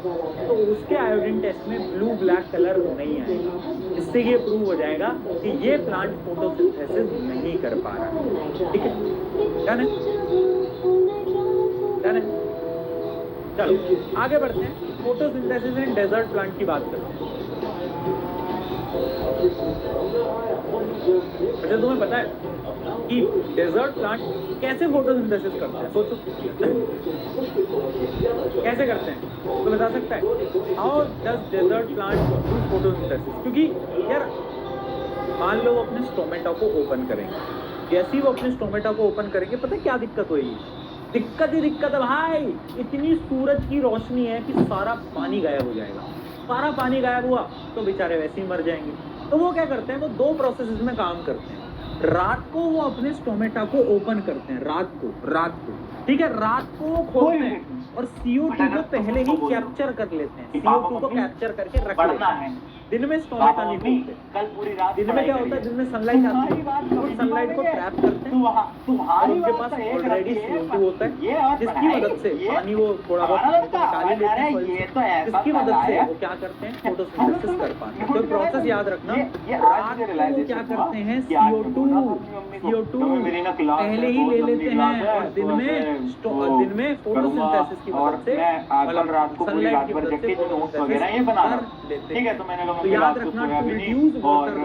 तो उसके आयोडीन टेस्ट में ब्लू ब्लैक कलर नहीं आएगा। इससे ये प्रूव हो जाएगा कि ये प्लांट फोटोसिंथेसिस नहीं कर पा रहा है। ठीक है, डन है, डन है। चलो आगे बढ़ते हैं, फोटोसिंथेसिस इन डेजर्ट प्लांट की बात करते हैं। अच्छा तुम्हें पता है कि डेजर्ट प्लांट कैसे फोटोसिंथेसिस करते हैं? सोचो कैसे करते हैं, तो बता सकता है? How does desert plant do photosynthesis? क्योंकि यार मान लो वो अपने स्टोमेटा को ओपन करेंगे, जैसे ही वो अपने स्टोमेटा को ओपन करेंगे पता है क्या दिक्कत होगी? दिक्कत ही दिक्कत है भाई, इतनी सूरज की रोशनी है कि सारा पानी गायब हो जाएगा। सारा पानी गायब हुआ तो बेचारे वैसे ही मर जाएंगे। तो वो क्या करते हैं, वो दो प्रोसेसेस में काम करते हैं। रात को वो अपने स्टोमेटा को ओपन करते हैं, रात को ठीक है, रात को वो खोलते हैं और CO2 को पहले ही कैप्चर कर लेते हैं, CO2 को कैप्चर करके रख लेते हैं। दिन में स्टोमेटा नहीं खोलते। कल पूरी रात दिन में क्या होता है, दिन में सनलाइट आती है, वो सनलाइट को ट्रैप करते हैं और उनके पास ऑलरेडी CO2 होता है, जिसकी मदद से पानी वो थोड़ा बहुत निकाल ही लेते हैं, जिसकी मदद से वो क्या करते हैं, फोटोसिंथेसिस कर पाते हैं। तो प्रोसेस याद रखना, रात को वो क्या करते हैं, CO2 पहले ही ले लेते हैं और दिन में फोटोसिंथेसिस की मदद से सनलाइट की मदद से फोटोसिंथेसिस कर लेते हैं। तो याद रखना, to reduce water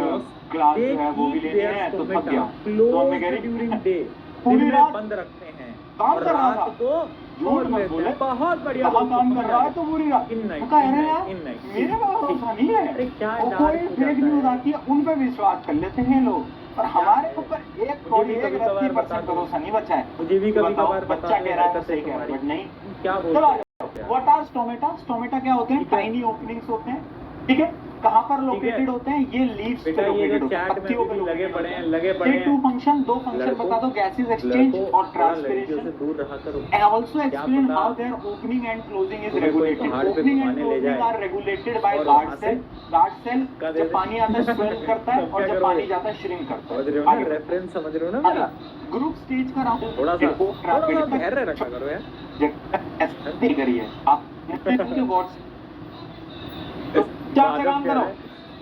loss they keep their stomata closed during day, दिन में बंद रखते हैं और रात को खोल लेते हैं। बहुत बढ़िया काम कर रहा है तो पूरी रात इन नाइट मेरे पास भरोसा नहीं है। अरे क्या कोई फेक न्यूज आती है उन पे विश्वास कर लेते हैं लोग, और हमारे ऊपर एक थोड़ी 30% भरोसा नहीं बचा है। मुझे भी कभी कभार बच्चा कह रहा है सही कह रहा है, बट नहीं। क्या चलो व्हाट आर स्टोमेटा? स्टोमेटा क्या होते हैं? टाइनी ओपनिंग्स होते हैं, ठीक है। कहाँ पर लोकेटेड होते हैं? ये लीव्स पे लोकेटेड होते हैं, पत्तियों पे लगे पड़े हैं। टू फंक्शन, दो फंक्शन बता दो, गैसेस एक्सचेंज और ट्रांसपिरेशन। दूर रहा करो। Also explain how their opening and closing is regulated. Opening and closing are regulated by guard cell. Guard cell जब पानी आता है swell करता है और जब पानी जाता है shrink करता है। रेफरेंस समझ रहे हो ना मेरा? ग्रुप स्टेज का राउंड थोड़ा सा धैर्य रखा करो यार। नहीं करिए आप व्हाट्स क्या काम करो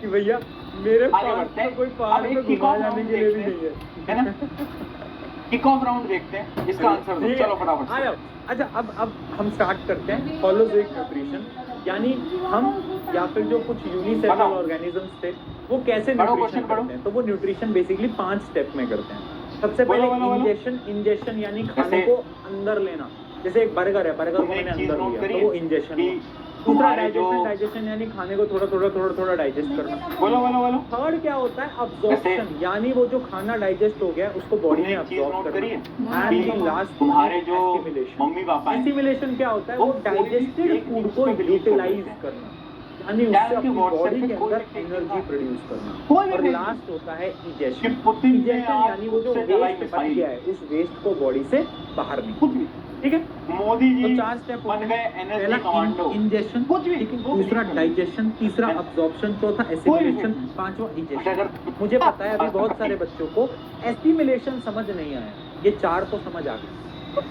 कि भैया मेरे पास तो कोई पहाड़ में घुमा जाने के लिए भी नहीं है ना। किक ऑफ राउंड देखते हैं, इसका आंसर दो, चलो फटाफट आ जाओ। अच्छा अब हम स्टार्ट करते हैं होलोजोइक न्यूट्रिशन, यानी हम या फिर जो कुछ यूनिसेलुलर ऑर्गेनिजम्स थे वो कैसे न्यूट्रिशन करते हैं। तो वो न्यूट्रिशन बेसिकली 5 स्टेप में करते हैं। सबसे पहले इंजेशन यानी खाने को अंदर लेना। जैसे एक बर्गर है, बर्गर को मैंने अंदर लिया तो वो इंजेशन। दूसरा डाइजेशन यानी खाने को थोड़ा डाइजेस्ट करना। बोलो। थर्ड क्या होता है, अब्जॉर्प्शन, यानी वो जो खाना डाइजेस्ट हो गया उसको बॉडी में अब्जॉर्ब करना। एंड लास्ट तुम्हारे जो मम्मी पापा हैं, एस्टिमुलेशन क्या होता है, वो डाइजेस्टेड फूड को यूटिलाइज करना, यानी उससे अपनी बॉडी के अंदर एनर्जी प्रोड्यूस करना। और लास्ट होता है इजेशन यानी वो जो वेस्ट बच गया है उस वेस्ट को बॉडी से बाहर निकालना। ठीक है, मोदी जी तो 4 स्टेप बन गए एनर्जी कमांडो। इंजेशन, दूसरा डाइजेशन, तीसरा अब्जॉर्प्शन, चौथा एसिमिलेशन, पांचवा इजेशन। मुझे पता है अभी बहुत सारे बच्चों को एसिमिलेशन समझ नहीं आया, ये 4 तो समझ आ गए।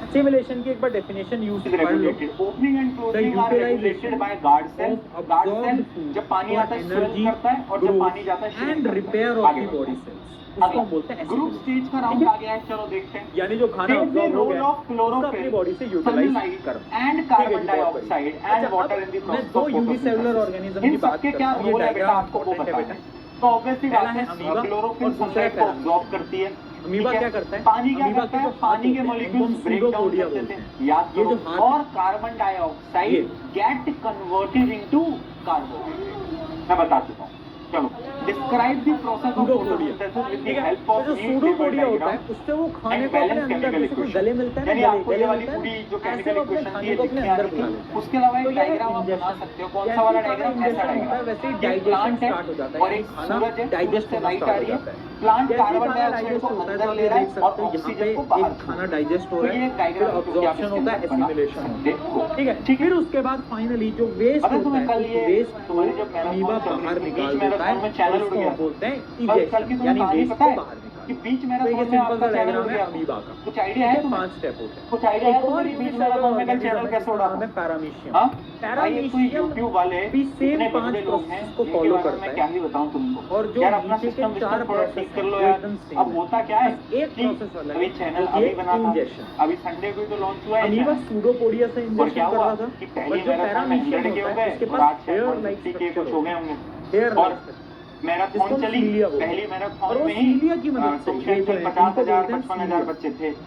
एसिमिलेशन की एक बार डेफिनेशन यूज कर लो। Opening and closing are regulated by guard cell. Guard cell जब पानी आता है स्वेल करता है और जब पानी जाता है and repair of the body cells, उसको बोलते हैं ग्रुप स्टेज का राउंड आ गया है। चलो देखते हैं, यानी जो खाना अब्सॉर्ब हो गया उसको अपनी बॉडी से यूटिलाइज करना and carbon dioxide and water in the process. दो यूनिसेलुलर ऑर्गेनिज्म की बात करते हैं, ये डायग्राम आपको पता है बेटा। तो ऑब्वियसली बात है क्लोरोफिल सनलाइट को अब्सॉर्ब करती है, अमीबा ठीक है? क्या करता है? पानी क्या अमीबा करता के है? जो पानी हाथ के होते हैं, मॉलिक्यूल्स उनको ब्रेक डाउन सूडोपोडिया करते बोलते थे, हैं। याद ये करो। जो हाथ और कार्बन डाइऑक्साइड ये गेट कन्वर्टेड इनटू कार्बोहाइड्रेट। मैं बता चुका हूँ। चलो, describe the process of pseudopodia, photosynthesis with ठीक द है? हेल्प तो ऑफ जो नीट टेबल सूडोपोडिया होता है डायग्राम उससे वो खाने एंड को अपने बैलेंस अंदर, केमिकल जैसे कोई इक्वेशन। गले मिलता है ना, यानी गले आपको ये गले वाली मिलता है पूरी जो ना, ऐसे केमिकल वो अपने इक्वेशन थी खाने ये को लिख अपने के अंदर आनी बुला थी। लेता है। उसके अलावा तो एक ये है डायग्राम आप बना इंजेक्शन। सकते हो। कौन जैसे सा वाला ही खाना डायग्राम? ऐसा इंजेक्शन होता है डायग्राम। वैसे ही एक डाइजेशन प्लांट है स्टार्ट हो जाता है, और यानी एक खाना सूरज है, सूरज डाइजेस्ट से होना लाइट आ स्टार्ट हो रही है। जाता है। प्लांट जैसे ही कार्बन खाना डाइऑक्साइड डाइजेस्ट को होता है तो अंदर आप ले ये रहा देख है सकते और हो यहाँ पे ऑक्सीजन को बाहर एक छोड़ खाना रहा है। डाइजेस्ट हो तो रहा ये है, एक डायग्राम फिर है जो कि आप ऑब्जॉर्प्शन इसके होता है, अंदर बना एसिमिलेशन सकते होता हो। है, ठीक है? ठीक है। फिर उसके बाद फाइनली जो वेस्ट पता है होता तुम्हें है, कल उस ये वेस्ट को तुम्हारी जब अमीबा मैराथन चल बाहर रही थी, निकाल बीच देता है मैराथन में और चैनल उड़ उसको गया हम बोलते हैं कल की इजेक्शन, तुम्हें यानी कहानी वेस्ट पता को है बाहर कि निकालना। बीच तो ये मैराथन में सिंपल आपका सा चैनल उड़ डायग्राम है गया अमीबा का, कुछ आइडिया ठीक है है? तुम्हें? 5 स्टेप होते हैं। कुछ आइडिया है एक और तुम्हें कि बीच यूनिसेलुलर मैराथन में कल ऑर्गेनिज्म चैनल है कैसे जिसका उड़ा नाम था? है पैरामीशियम। हाँ भाई, ये कोई पैरामीशियम YouTube वाले भी सेम इतने 5 गंदे लोग हैं, प्रोसेस को इनके फॉलो बारे में करता मैं क्या है, ही बताऊं तुमको। और जो यार अपना नीचे के सिस्टम 4 थोड़ा प्रोसेस ठीक कर हैं लो वो यार। एकदम सेम अब है, होता क्या है बस एक कि प्रोसेस अलग अभी है, चैनल जो कि अभी है बना था, इंजेक्शन। अभी संडे को ही तो लॉन्च हुआ है अमीबा चैनल। सूडोपोडिया से और इंजेक्शन क्या कर हुआ रहा था, कि बट पहली जो मैराथन में पैरामीशियम 100 के होता हो है गए उसके और पास आज शायद हेयर लाइक 150 के स्ट्रक्चर कुछ हो होता गए है, होंगे। हेयर और लाइक स्ट्रक्चर, जिसको मैराथन हम चली, सीलिया बोलते पहली हैं। और मैराथन वो में ही सीलिया की मदद से ये जो है 50,000 इनको बोलते हैं 55,000 सीलिया, बच्चे थे। तो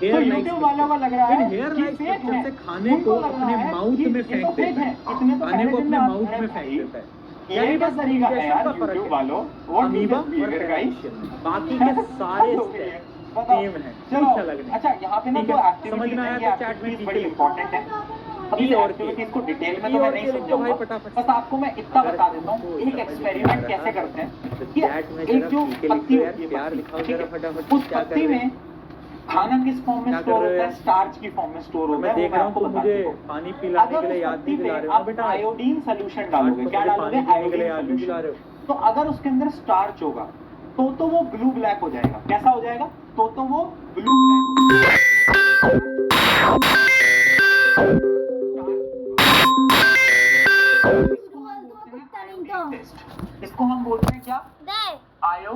हेयर लाइक यूट्यूब वालों को लग स्ट्रक्चर। रहा फिर है हेयर कि लाइक फेक स्ट्रक्चर है, से खाने को उनको लग रहा अपने है माउथ कि में ये फेंक तो फेक देता है, है, इतने तो खाने पहले को दिन अपने में माउथ अरे में फेंक भाई, देता है। ये यानी क्या बस तरीका है इंजेक्शन यार का फर्क यूट्यूब है वालों? व्हाट इज अमीबा दिस और बिहेवियर गाइस? पैरामीशियम में, बाकी के सारे स्टेप बताओ। सेम है, चलो, कुछ अलग नहीं। अच्छा यहाँ पे ना ठीक दो है, एक्टिविटीज समझ में हैं, आया ये तो चैट में एक्टिविटीज पी बड़ी के लिखो। इंपॉर्टेंट है। अब इस पी और के, एक्टिविटीज को डिटेल में पी तो मैं और नहीं के लिख दो भाई समझाऊंगा, फटाफट बस से। आपको मैं इतना अगर बता देता तुमको हूँ एक समझ नहीं आ एक्सपेरिमेंट रहा कैसे करते तो हैं कि चैट में एक जरा जो पी के लिख पत्ती दो यार, होती है, प्यार पत्ती, दिखाओ ठीक जरा है, फटाफट, उस क्या कर पत्ती रहे में हो? खाना किस फॉर्म में क्या स्टोर कर रहे होता हो है? स्टार्च की फॉर्म में स्टोर होता मैं है, वो देख मैं रहा हूँ आपको तुम बता मुझे चुका हूँ। पानी पिलाने अगर के उस लिए याद पत्ती नहीं दिला पे रहे हो ना आप बेटा आज। आयोडीन सोल्यूशन आज डालोगे, तो क्या मुझे डालोगे? पानी पीने के लिए आयोडीन याद नहीं दिला रहे सोल्यूशन। हो। तो अगर उसके अंदर स्टार्च होगा तो वो ब्लू ब्लैक हो जाएगा। कैसा हो जाएगा? तो वो ब्लू ब्लैक हो जाएगा। इसको हम बोलते हैं क्या? आयो